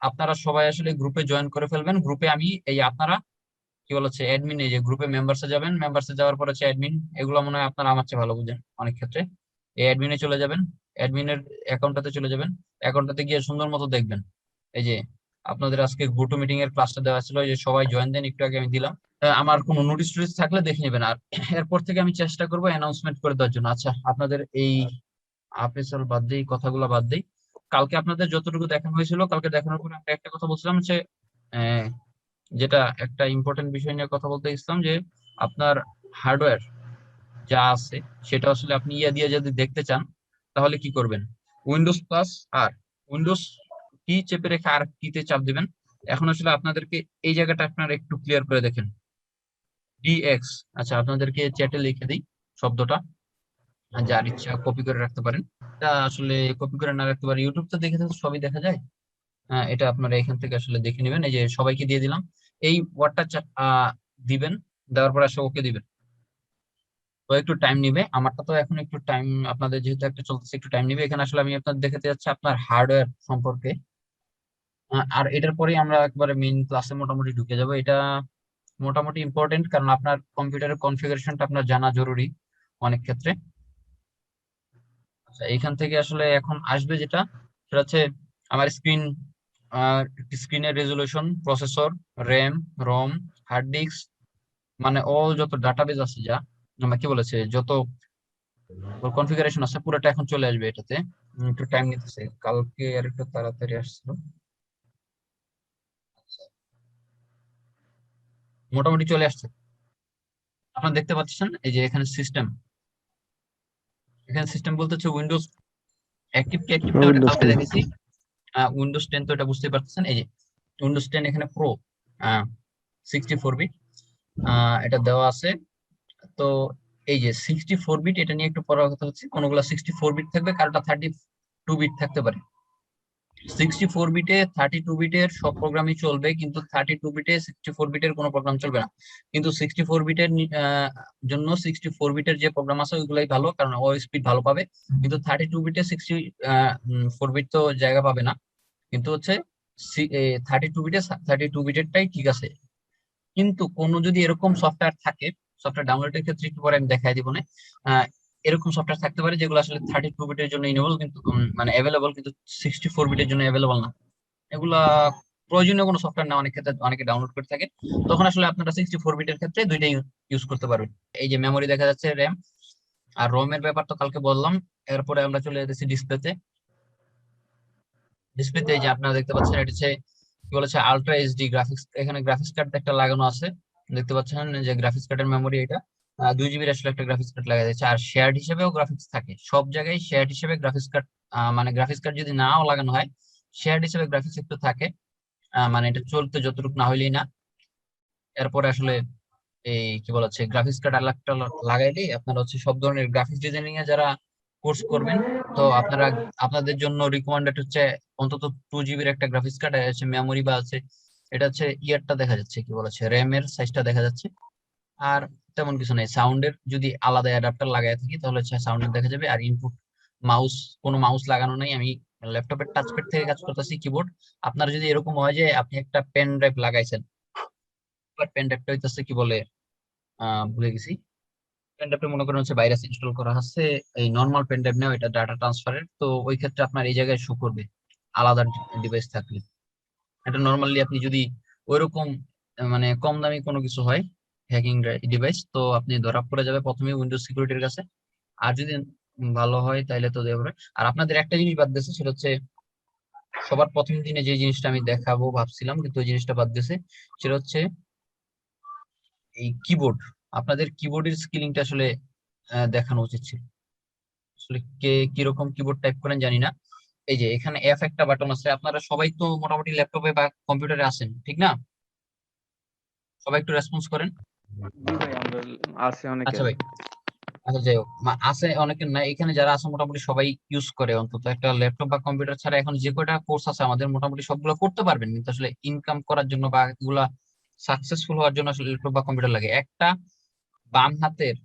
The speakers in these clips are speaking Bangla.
আপনারা সবাই আসলে গ্রুপে জয়েন করে ফেলবেন। গ্রুপে আমি এই আপনারা কি বলছে অ্যাডমিন, এই যে গ্রুপে মেম্বারসে যাবেন, মেম্বারসে যাওয়ার পর হচ্ছে অ্যাডমিন, এগুলো মনে হয় আপনারা আমার চেয়ে ভালো বুঝেন অনেক ক্ষেত্রে। এই অ্যাডমিনে চলে যাবেন, অ্যাডমিনের অ্যাকাউন্টটাতে চলে যাবেন, অ্যাকাউন্টটাতে গিয়ে সুন্দর মতো দেখবেন এই যে আপনাদের আজকে গোটো মিটিং এর ক্লাসটা দেওয়া ছিল, এই যে সবাই জয়েন দেন, একটু আগে আমি দিলাম। আমার কোনো নোটিশ টোটিস থাকলে দেখে নেবেন। আর এরপর থেকে আমি চেষ্টা করবো অ্যানাউন্সমেন্ট করে দেওয়ার জন্য। আচ্ছা, আপনাদের এই আপেসল বাদ দিয়ে, কথাগুলো বাদ দিই, কালকে আপনাদের যতটুকু দেখানো হয়েছিল, কালকে দেখানোর পরে আমরা একটা কথা বলছিলাম যে আহ, যেটা একটা ইম্পর্টেন্ট বিষয় নিয়ে কথা বলতে ইসলাম, যে আপনার হার্ডওয়্যার যা আছে সেটা আসলে আপনি ইয়ে দিয়ে যদি দেখতে চান, তাহলে কি করবেন? উইন্ডোজ প্লাস আর উইন্ডোজ কি চেপে রেখে আর কিতে চাপ দিবেন। এখন আসলে আপনাদেরকে এই জায়গাটা আপনারা একটু ক্লিয়ার করে দেখেন, ডিএক্স। আচ্ছা, আপনাদেরকে চ্যাটে লিখে দিই শব্দটা, যার ইচ্ছা কপি করে রাখতে পারেন। এটা আসলে কপি করে না রাখতে পারেন, ইউটিউব তো দেখে তো সবই দেখা যায়। হ্যাঁ, এটা আপনারা এখান থেকে আসলে দেখে নেবেন। এই যে সবাইকে দিয়ে দিলাম এই ওয়ার্ডটা, দিবেন, দেওয়ার পর আসলে ওকে দিবেন। তো একটু টাইম নিবে, আমারটা তো এখন একটু টাইম, আপনাদের যেহেতু একটা চলতেছে একটু টাইম নিবে। এখানে আসলে আমি আপনাদের দেখাতে যাচ্ছি আপনার হার্ডওয়্যার সম্পর্কে। আর এটার পরেই আমরা একবারে মেইন ক্লাসে মোটামুটি ঢুকে যাব। এটা মোটামুটি ইম্পর্টেন্ট, কারণ আপনার কম্পিউটারের কনফিগারেশনটা আপনার জানা জরুরি অনেক ক্ষেত্রে। আচ্ছা, এখান থেকে আসলে এখন আসবে যেটা, সেটা হচ্ছে আমার স্ক্রিনের রেজলিউশন, প্রসেসর, র্যাম, রম, হার্ড ডিস্ক, মানে অল যত ডাটাবেজ আছে, যা আমরা কি বলেছে যত কনফিগারেশন আছে, পুরোটা এখন চলে আসবে এটাতে। একটু টাইম নিতেছে, কালকে আর একটু তাড়াতাড়ি আসছিল। মোটামুটি চলে আসছে, আপনারা দেখতে পাচ্ছেন এই যে এখানে সিস্টেম। এখানে সিস্টেম বলতে হচ্ছে উইন্ডোজ অ্যাক্টিভ কি অ্যাক্টিভটা ওটা উইন্ডোজ কালকে 10। দেখেছি। উইন্ডোজ 10 তো এটা বুঝতে পারতেছেন, এই যে উইন্ডোজ 10 এখানে প্রো 64 বিট এটা দেওয়া আছে। তো এই যে 64 বিট, এটা নিয়ে একটু পড়ার কথা হচ্ছে, কোনগুলো 64 বিট থাকবে, কারোটা 32 বিট থাকতে পারে। 64 বিটে 32 বিটের সব প্রোগ্রামই চলবে, কিন্তু 32 বিটে 64 বিটের কোনো প্রোগ্রাম চলবে না। কিন্তু 64 বিটের জন্য 64 বিটের যে প্রোগ্রাম আছে ওইগুলাই ভালো, কারণ ও স্পিড ভালো পাবে। কিন্তু 32 বিটে 64 বিট তো জায়গা পাবে না। কিন্তু হচ্ছে 32 বিটে 32 বিটেরটাই ঠিক আছে। কিন্তু কোনো যদি এরকম সফটওয়্যার থাকে, সফটওয়্যার ডাউনলোডের ক্ষেত্রে একটু পরে আমি দেখাই দিব না। এরকম সফটওয়্যার থাকতে পারে যেগুলো আসলে 32 বিটের জন্য ইনেবল, কিন্তু মানে অ্যাভেলেবল, কিন্তু 64 বিটের জন্য অ্যাভেলেবল না। এগুলা প্রয়োজনীয় কোনো সফটওয়্যার না, অনেক ক্ষেত্রে অনেকে ডাউনলোড করে থাকে। তখন আসলে আপনারা 64 বিটের ক্ষেত্রে দুইটাই ইউজ করতে পারবেন। এই যে মেমোরি দেখা যাচ্ছে, র্যাম আর রোম এর ব্যাপার তো কালকে বললাম। এরপরে আমরা চলে যেতেছি ডিসপ্লেতে। ডিসপ্লেতে যে আপনারা দেখতে পাচ্ছেন, এটা হচ্ছে কি বলেছে আলট্রা এইচডি গ্রাফিক্স। এখানে গ্রাফিক্স কার্ড একটা লাগানো আছে, দেখতে পাচ্ছেন যে গ্রাফিক্স কার্ডের মেমোরি এটা 2 জিবির আসলে একটা গ্রাফিক্স কার্ড লাগা যাচ্ছে। আর শেয়ার্ড হিসেবেও গ্রাফিক্স থাকে সব জায়গায়, শেয়ার্ড হিসেবে গ্রাফিক্স কার্ড, মানে গ্রাফিক্স কার্ড যদি নাও লাগানো হয়, শেয়ার্ড হিসেবে গ্রাফিক্স একটু থাকে। মানে এটা চলতে যতটুকু না হইলেই না। এরপরে আসলে এই কি বলা হচ্ছে গ্রাফিক্স কার্ড আলাদা লাগাইলেই আপনারা হচ্ছে সব ধরনের গ্রাফিক্স ডিজাইনিং এ যারা কোর্স করবেন, তো আপনারা, আপনাদের জন্য রিকমেন্ডেড হচ্ছে অন্তত 2 জিবির একটা গ্রাফিক্স কার্ড আছে, মেমোরি বা আছে। এটা হচ্ছে ইয়ারটা দেখা যাচ্ছে, কি বলেছে র্যাম এর সাইজটা দেখা যাচ্ছে। আর তেমন কিছু নেই, সাউন্ডের যদি আলাদা অ্যাডাপ্টার লাগাই থাকি তাহলে হচ্ছে সাউন্ডের দেখা যাবে। আর ইনপুট মাউস, কোনো মাউস লাগানো নেই, আমি ল্যাপটপের টাচপ্যাড থেকে কাজ করতেছি, কিবোর্ড। আপনার যদি এরকম হয় যে আপনি একটা পেন ড্রাইভ লাগাইছেন, পেন ড্রাইভটা হইতেছে কি বলে, ভুলে গেছি। পেন ড্রাইভটা মনে করেন হচ্ছে ভাইরাস ইনস্টল করা হচ্ছে, এই নর্মাল পেন ড্রাইভ নেও, এটা ডাটা ট্রান্সফারের, তো ওই ক্ষেত্রে আপনার এই জায়গায় শো করবে আলাদা ডিভাইস থাকলে। এটা নর্মালি আপনি যদি ওইরকম মানে কম দামি কোনো কিছু হয়, হ্যাকিং ডিভাইস, তো আপনি ধরা পড়ে যাবে প্রথমে উইন্ডোজ সিকিউরিটির কাছে। আর যদি ভালো হয় তাহলে তো দেওয়া হবে। আর আপনাদের একটা জিনিস বাদ দিয়েছে, সেটা হচ্ছে সবার প্রথম দিনে যে জিনিসটা আমি দেখাবো ভাবছিলাম, কিন্তু ওই জিনিসটা বাদ দিয়েছে। সেটা হচ্ছে এই কিবোর্ড, আপনাদের কিবোর্ডের স্কিলিংটা আসলে দেখানো উচিত ছিল। আসলে কে কিরকম কিবোর্ড টাইপ করেন জানি না। এই যে এখানে এফ একটা বাটন আছে, আপনারা সবাই তো মোটামুটি ল্যাপটপে বা কম্পিউটারে আছেন, ঠিক না? সবাই একটু রেসপন্স করেন। জি ভাই, আমরা আছে আচ্ছা অনেকের। ভাই, আচ্ছা যাই হোক, আছে অনেকের না, এখানে যারা আছে মোটামুটি সবাই ইউজ করে অন্তত একটা ল্যাপটপ বা কম্পিউটার ছাড়া। এখন যে কয়টা কোর্স আছে আমাদের মোটামুটি সবগুলো করতে পারবেন, কিন্তু আসলে ইনকাম করার জন্য বা এগুলা সাকসেসফুল হওয়ার জন্য আসলে ল্যাপটপ বা কম্পিউটার লাগে। একটা বাম হাতের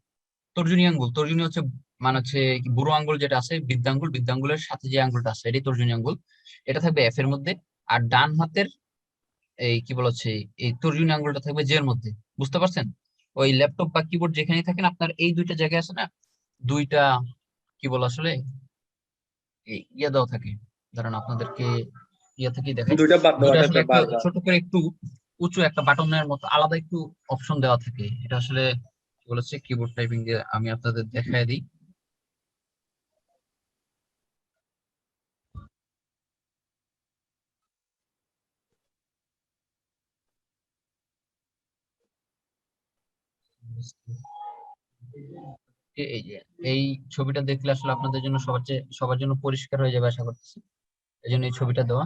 তর্জনী আঙ্গুল, তর্জনী হচ্ছে মানে হচ্ছে বুড়ো আঙ্গুল যেটা আছে, বৃদ্ধাঙ্গুল, বৃদ্ধাঙ্গুলের সাথে যে আঙ্গুলটা আছে এটাই তর্জনী আঙ্গুল। এটা থাকবে এফ এর মধ্যে। আর ডান হাতের এই কি বলছে এই তর্জনী আঙ্গুলটা থাকবে জের মধ্যে, বুঝতে পারছেন? ওই ল্যাপটপ বা কিবোর্ড যেখানেই থাকেন আপনার এই দুইটা জায়গায় আছে না, দুইটা কি বলে আসলে ইয়ে দেওয়া থাকে। দাঁড়ান আপনাদেরকে ইয়ে থেকে দেখাই। দুইটা বাদ দেওয়া দুইটা আসলে থাকবে একটু বারবার। ছোট করে একটু উঁচু একটা বাটনের মতো আলাদা একটু অপশন দেওয়া থাকে। এটা আসলে কি বলেছে কিবোর্ড টাইপিং দিয়ে আমি আপনাদের দেখাই দিই। এই যে এই ছবিটা দেখলে আসলে আপনাদের জন্য সবার জন্য পরিষ্কার হয়ে যাবে আশা করতেছি, এই জন্য এই ছবিটা দেওয়া।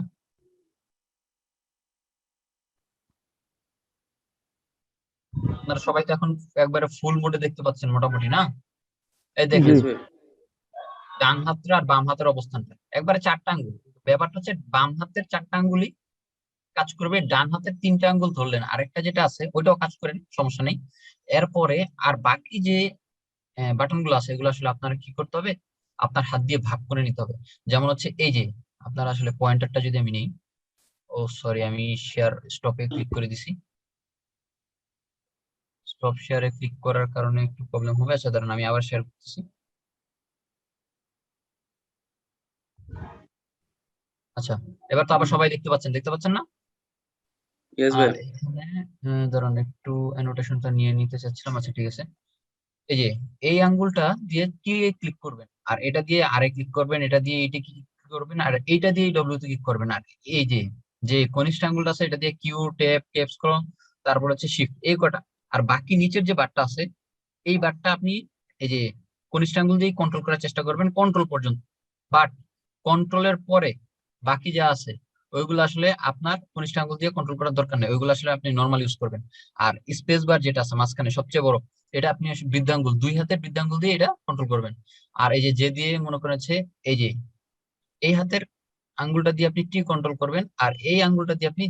আপনারা সবাই তো এখন একবারে ফুল মোডে দেখতে পাচ্ছেন মোটামুটি, না? এই দেখেন Yes, ভাই। ডান হাতের আর বাম হাতের অবস্থানটা একবারে চারটা আঙ্গুল। ব্যাপারটা হচ্ছে বাম হাতের চারটা আঙ্গুলই কাজ করবে, ডান হাতের তিনটা আঙ্গুল ধরলেন, আরেকটা যেটা আছে ওইটাও কাজ করেন, সমস্যা নেই। এরপরে আর বাকি যে বাটন গুলো আছে এগুলো আসলে আপনার কি করতে হবে, আপনার হাত দিয়ে ভাগ করে নিতে হবে। যেমন হচ্ছে এই যে আপনার আসলে পয়েন্টারটা যদি আমি নিই, ও সরি আমি শেয়ার স্টপে ক্লিক করে দিছি, স্টপ শেয়ারে ক্লিক করার কারণে একটু প্রবলেম হবে। আচ্ছা দাঁড়ান আমি আবার শেয়ার করতেছি। আচ্ছা, এবার তো আবার সবাই দেখতে পাচ্ছেন না? Yes, আর ভাই। এখানে ধরুন একটু অ্যানোটেশনটা নিয়ে নিতে চাচ্ছিলাম। আচ্ছা ঠিক আছে, এই যে এই আঙ্গুলটা দিয়ে কি ক্লিক করবেন, আর এটা দিয়ে আরে ক্লিক করবেন, এটা দিয়ে এইটা ক্লিক করবেন, আর এইটা দিয়ে ডব্লিউ তে ক্লিক করবেন। আর এই যে যে কনিষ্ঠ আঙ্গুলটা আছে এটা দিয়ে কিউ ট্যাব ট্যাপ স্ক্রল, তারপর হচ্ছে শিফট, এই কটা। আর বাকি নিচের যে বারটা আছে এই বারটা আপনি এই যে কনিষ্ঠ আঙ্গুল দিয়ে কন্ট্রোল করার চেষ্টা করবেন কন্ট্রোল পর্যন্ত। বাট কন্ট্রোলের পরে বাকি যা আছে ওইগুলো আসলে আপনার কনিষ্ঠ আঙ্গুল দিয়ে কন্ট্রোল করার দরকার নেই, ওইগুলো আসলে আপনি নর্মাল ইউজ করবেন। আর স্পেস বার যেটা আছে মাঝখানে সবচেয়ে বড়, এটা আপনি বৃদ্ধাঙ্গুল, দুই হাতের বৃদ্ধাঙ্গুল দিয়ে এটা কন্ট্রোল করবেন। আর এই যে দিয়ে মনে করেন হচ্ছে এই যে এই হাতের আঙ্গুলটা দিয়ে আপনি টি কন্ট্রোল করবেন, আর এই আঙ্গুলটা দিয়ে আপনি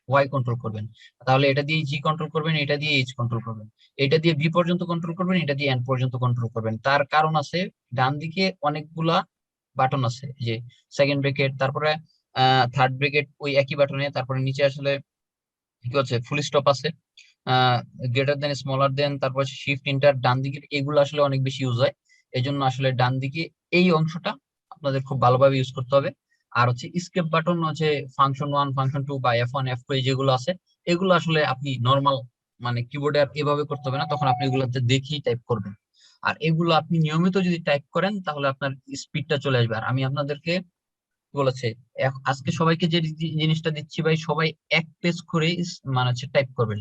ওয়াই কন্ট্রোল করবেন। তাহলে এটা দিয়ে জি কন্ট্রোল করবেন, এটা দিয়ে এইচ কন্ট্রোল করবেন, এটা দিয়ে বি পর্যন্ত কন্ট্রোল করবেন, এটা দিয়ে এন পর্যন্ত কন্ট্রোল করবেন। তার কারণ আছে ডান দিকে অনেকগুলা বাটন আছে, এই যে সেকেন্ড ব্রেকেট, তারপরে থার্ড ব্রেকেট ওই একই বাটনে, তারপরে নিচে আসলে কি হচ্ছে ফুল স্টপ আছে, গ্রেটার দেন স্মলার দেন, তারপর শিফট ইন্টার, ডান দিকে এগুলো আসলে অনেক বেশি ইউজ হয়। এই জন্য আসলে ডান দিকে এই অংশটা আপনাদের খুব ভালোভাবে ইউজ করতে হবে। আর হচ্ছে স্কেপ বাটন হচ্ছে ফাংশন 1 ফাংশন 2 বা F1 F2 যেগুলো আছে এগুলো আসলে আপনি নর্মাল মানে কিবোর্ডে এভাবে করতে হবে না, তখন আপনি এগুলোতে দেখেই টাইপ করবেন। আর এগুলো আপনি নিয়মিত যদি টাইপ করেন তাহলে আপনার স্পিডটা চলে আসবে। আর আমি আপনাদেরকে বলেছে আজকে সবাইকে যে জিনিসটা দিচ্ছি ভাই, সবাই এক পেজ করে মানে হচ্ছে টাইপ করবেন,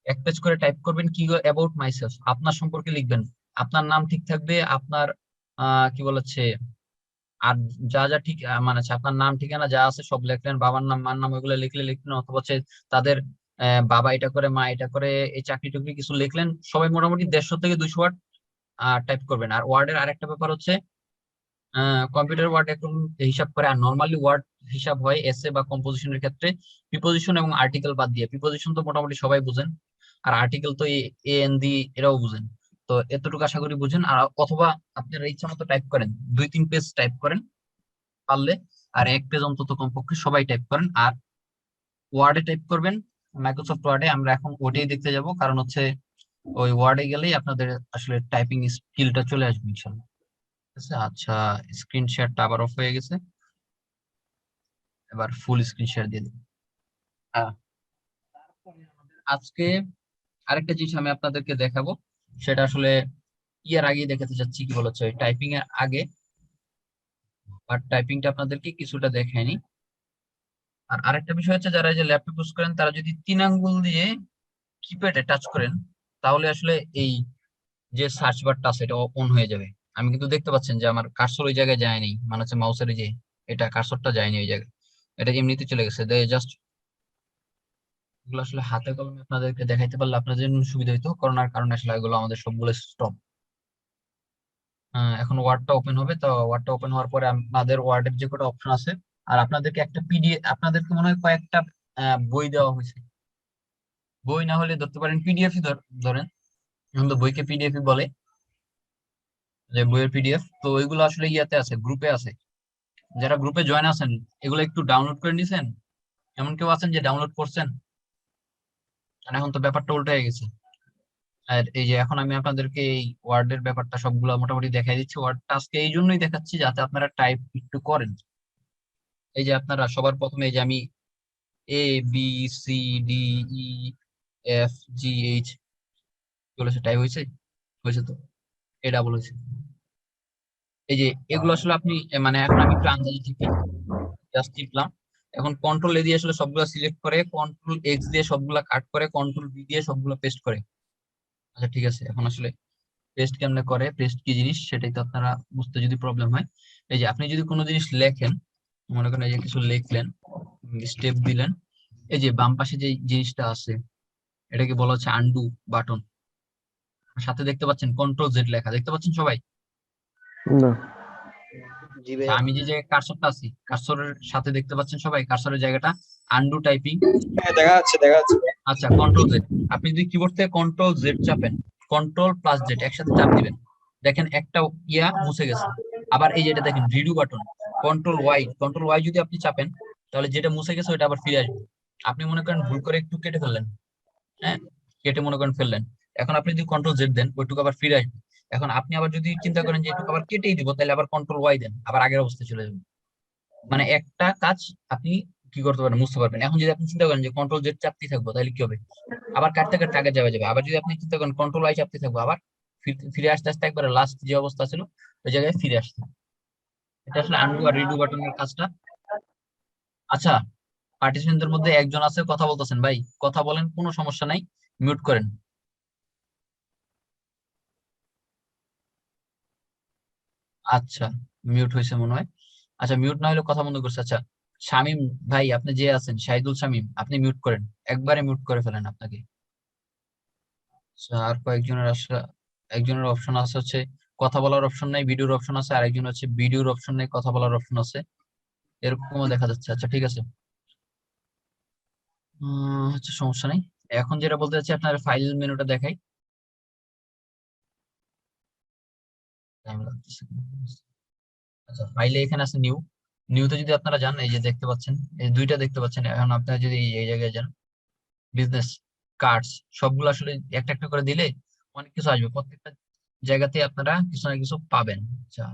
এক পেজ করে টাইপ করবেন কি অ্যাবাউট মাইসেলফ, আপনার সম্পর্কে লিখবেন। আপনার নাম ঠিক থাকবে, আপনার কি বলেছে আর যা যা ঠিক মানে হচ্ছে আপনার নাম ঠিকানা যা আছে সব লিখলেন, বাবার নাম মার নাম ওইগুলো লিখলেন, অথবা হচ্ছে তাদের বাবা এটা করে মা এটা করে এই চাকরি টুকরি কিছু লিখলেন। সবাই মোটামুটি 150 থেকে 200 ওয়ার্ড টাইপ করবেন। আর ওয়ার্ডের আরেকটা ব্যাপার হচ্ছে কম্পিউটার ওয়ার্ড এখন হিসাব করে, আর নর্মালি ওয়ার্ড হিসাব হয় এসে বা কম্পোজিশনের ক্ষেত্রে প্রিপোজিশন এবং আর্টিকেল বাদ দিয়ে। প্রিপোজিশন তো মোটামুটি সবাই বুঝেন, আর আর্টিকেল তো এ এন দি এরাও বুঝেন। তো এতটুকু আশা করি বুঝেন। আর অথবা আপনারা ইচ্ছা মতো টাইপ করেন, 2-3 পেজ টাইপ করেন পারলে, আর এক পেজ অন্তত কমপক্ষে সবাই টাইপ করেন। আর ওয়ার্ডে টাইপ করবেন, মাইক্রোসফট ওয়ার্ডে। আমরা এখন ওটাই দেখতে যাব, কারণ হচ্ছে ওই ওয়ার্ডে গেলেই আপনাদের আসলে টাইপিং স্কিলটা চলে আসবে ইনশাল্লাহ। ঠিক আছে? আচ্ছা, স্ক্রিন শেয়ারটা আবার অফ হয়ে গেছে, এবার ফুল স্ক্রিন শেয়ার দিয়ে দিন। হ্যাঁ, তারপরে আজকে আরেকটা জিনিস আমি আপনাদেরকে দেখাবো, সেটা আসলে ইয়ার আগে দেখাতে চাচ্ছি, কি বলেছে টাইপিং এর আগে, আর টাইপিংটা আপনাদেরকে কিছুটা দেখায়নি। আর আরেকটা বিষয় হচ্ছে যারা এই যে ল্যাপটপ ইউজ করেন তারা যদি 3 আঙ্গুল দিয়ে কিপ্যাডে টাচ করেন তাহলে আসলে এই যে সার্চ বারটা আছে এটা অন হয়ে যাবে। আমি কিন্তু দেখতে পাচ্ছেন যে আমার কার্সর ওই জায়গায় যায়নি, মানে হচ্ছে মাউসের যে এটা কার্সরটা যায়নি ওই জায়গায়, এটা এমনিতে চলে গেছে। জাস্ট এগুলো আসলে হাতে কলমে আপনাদেরকে দেখাইতে পারলে আপনাদের জন্য সুবিধা হতো, করোনার কারণে আসলে এগুলো আমাদের সবগুলো স্টপ। এখন ওয়ার্ডটা ওপেন হবে, তো ওয়ার্ডটা ওপেন হওয়ার পরে আমাদের ওয়ার্ডের যে কটা অপশন আছে, আর আপনাদেরকে একটা পিডিএফ, আপনাদেরকে মনে হয় কয়েকটা বই দেওয়া হয়েছে, বই না হলে ধরতে পারেন পিডিএফই ধরেন, এখন তো বইকে পিডিএফই বলে, যে বইয়ের পিডিএফ। তো ওইগুলো আসলে ইয়াতে আছে, গ্রুপে আছে। যারা গ্রুপে জয়েন আছেন এগুলো একটু ডাউনলোড করে নিছেন, এমন কেউ আছেন যে ডাউনলোড করছেন? মানে এখন তো ব্যাপারটা উল্টো হয়ে গেছে। আর এই যে এখন আমি আপনাদেরকে এই ওয়ার্ডের ব্যাপারটা সবগুলো মোটামুটি দেখাই দিচ্ছি। ওয়ার্ডটা আজকে এই জন্যই দেখাচ্ছি যাতে আপনারা টাইপ একটু করেন। এই যে আপনারা সবার প্রথমে এই যে আমি A B C D E F G H বলেছে, টাইপ হয়েছে? হয়েছে তো, এ ডাবল হয়েছে। এই যে এগুলো আসলে আপনি মানে এখন আমি একটু আন্দাজে টিপি, জাস্ট টিপলাম। এখন কন্ট্রোল এ দিয়ে আসলে সবগুলো সিলেক্ট করে, কন্ট্রোল এক্স দিয়ে সবগুলা কাট করে, কন্ট্রোল বি দিয়ে সবগুলো পেস্ট করে। আচ্ছা ঠিক আছে, এখন আসলে পেস্ট কেমনে করে, পেস্ট কি জিনিস সেটাই তো আপনারা বুঝতে যদি প্রবলেম হয়। এই যে আপনি যদি কোনো জিনিস লেখেন, মনে করেন এই যে কিছু লিখলেন, স্টেপ দিলেন, এই যে বাম পাশে যে জিনিসটা আছে এটাকে বলা হচ্ছে আন্ডু বাটন। সাথে দেখতে পাচ্ছেন কন্ট্রোল জেড লেখা, দেখতে পাচ্ছেন সবাই? না। জি আচ্ছা, ভাইয়া। আমি যে জায়গায় কার্সরটা আছি, কার্সরের সাথে দেখতে পাচ্ছেন সবাই কার্সরের জায়গাটা আন্ডু টাইপিং। হ্যাঁ দেখা যাচ্ছে দেখা যাচ্ছে। আচ্ছা, কন্ট্রোল জেড। আপনি যদি কিবোর্ড থেকে কন্ট্রোল জেড চাপেন, কন্ট্রোল প্লাস জেড একসাথে চাপ দিবেন, দেখেন একটা ইয়া মুছে গেছে। আবার এই যে এটা দেখেন রিডু বাটন, কন্ট্রোল ওয়াই যদি আপনি চাপেন তাহলে যেটা মুছে গেছে ওটা আবার ফিরে আসবে। আপনি মনে করেন ভুল করে একটু কেটে ফেললেন, হ্যাঁ, কেটে মনে করেন ফেললেন, এখন আপনি যদি কন্ট্রোল জেড দেন ওইটুকু আবার ফিরে আসবে। এখন আপনি আবার যদি চিন্তা করেন যে এটুকু আবার কেটেই দিব, তাহলে আবার কন্ট্রোল ওয়াই দেন, আবার আগের অবস্থায় চলে যাবে। মানে একটা কাজ আপনি কি করতে পারেন বুঝতে পারবেন। এখন যদি আপনি চিন্তা করেন যে কন্ট্রোল জেড চাপতেই থাকবো তাহলে কি হবে, আবার কাটতে কাটতে আগে যাবে যাবে। আবার যদি আপনি চিন্তা করেন কন্ট্রোল ওয়াই চাপতে থাকবো, আবার ফিরে আসতে আসতে একবারে লাস্ট যে অবস্থা ছিল ওই জায়গায় ফিরে আসতে। এটা আসলে আনডু আর রিডু বাটনের কাজটা। আচ্ছা, পার্টিসিপেন্টদের মধ্যে একজন আছে কথা বলতেছেন, ভাই কথা বলেন, কোনো সমস্যা নাই, মিউট করেন। আচ্ছা, মিউট হয়েছে মনে হয়। আচ্ছা, মিউট না হলে কথা বন্ধ করছে। আচ্ছা, শামিম ভাই আপনি যে আছেন, শাহিদুল শামিম, আপনি মিউট করেন, একবারে মিউট করে ফেলেন আপনাকে। আচ্ছা, আর কয়েকজনের আসলে একজনের অপশন আছে হচ্ছে কথা বলার অপশন নাই, ভিডিওর অপশন আছে, আর একজন হচ্ছে ভিডিওর অপশন নেই, কথা বলার অপশন আছে, এরকমও দেখা যাচ্ছে। আচ্ছা ঠিক আছে, আচ্ছা সমস্যা নেই। এখন যেটা বলতে চাচ্ছি আপনার ফাইল মেনুটা দেখাই। টাইম লাগতেছে। আচ্ছা, ফাইলে এখানে আছে নিউ। নিউতে যদি আপনারা যান, এই যে দেখতে পাচ্ছেন এই দুইটা দেখতে পাচ্ছেন। এখন আপনারা যদি এই জায়গায় যান, বিজনেস কার্ডস, সবগুলো আসলে একটা একটা করে দিলে অনেক কিছু আসবে, প্রত্যেকটা জায়গাতে আপনারা কিছু না কিছু পাবেন। আচ্ছা,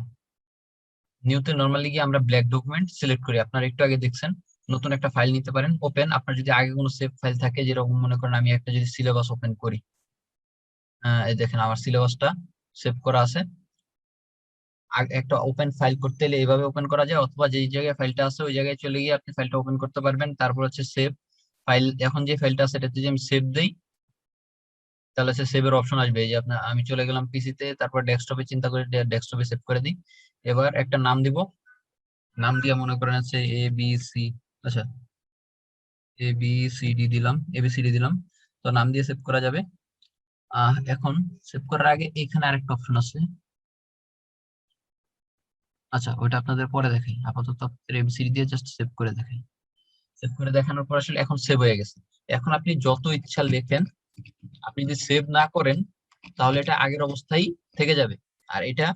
নিউতে নরমালি গিয়ে আমরা ব্ল্যাক ডকুমেন্ট সিলেক্ট করি, আপনারা একটু আগে দেখছেন। নতুন একটা ফাইল নিতে পারেন ওপেন, আপনার যদি আগে কোনো সেভ ফাইল থাকে, যেরকম মনে করেন আমি একটা যদি সিলেবাস ওপেন করি, এই দেখেন আমার সিলেবাসটা সেভ করা আছে। একটা ওপেন ফাইল করতে হলে এইভাবে ওপেন করা যায়, অথবা যেই জায়গায় ফাইলটা আছে ওই জায়গায় চলে গিয়ে আপনি ফাইলটা ওপেন করতে পারবেন। তারপর হচ্ছে সেভ ফাইল, এখন যে ফাইলটা আছে এটাতে যদি আমি সেভ দেই তাহলে সে সেভের অপশন আসবে। এই যে আপনার আমি চলে গেলাম পিসিতে, তারপর ডেস্কটপে চিন্তা করে ডেস্কটপে সেভ করে দিই। এবার একটা নাম দিব, নাম দিয়ে মনে করেন আছে এ বি সি। আচ্ছা, এ বি সি ডি দিলাম, এবিসিডি দিলাম, তো নাম দিয়ে সেভ করা যাবে। এখন সেভ করার আগে এখানে আরেকটা অপশন আছে। আচ্ছা, ওইটা আপনাদের পরে দেখাই, আপাতত আপনাদের এবিসিডি দিয়ে জাস্ট সেভ করে দেখাই। সেভ করে দেখানোর পর আসলে এখন সেভ হয়ে গেছে। এখন আপনি যত ইচ্ছা লেখেন, আপনি যদি সেভ না করেন তাহলে এটা আগের অবস্থায় থেকে যাবে, আর এটা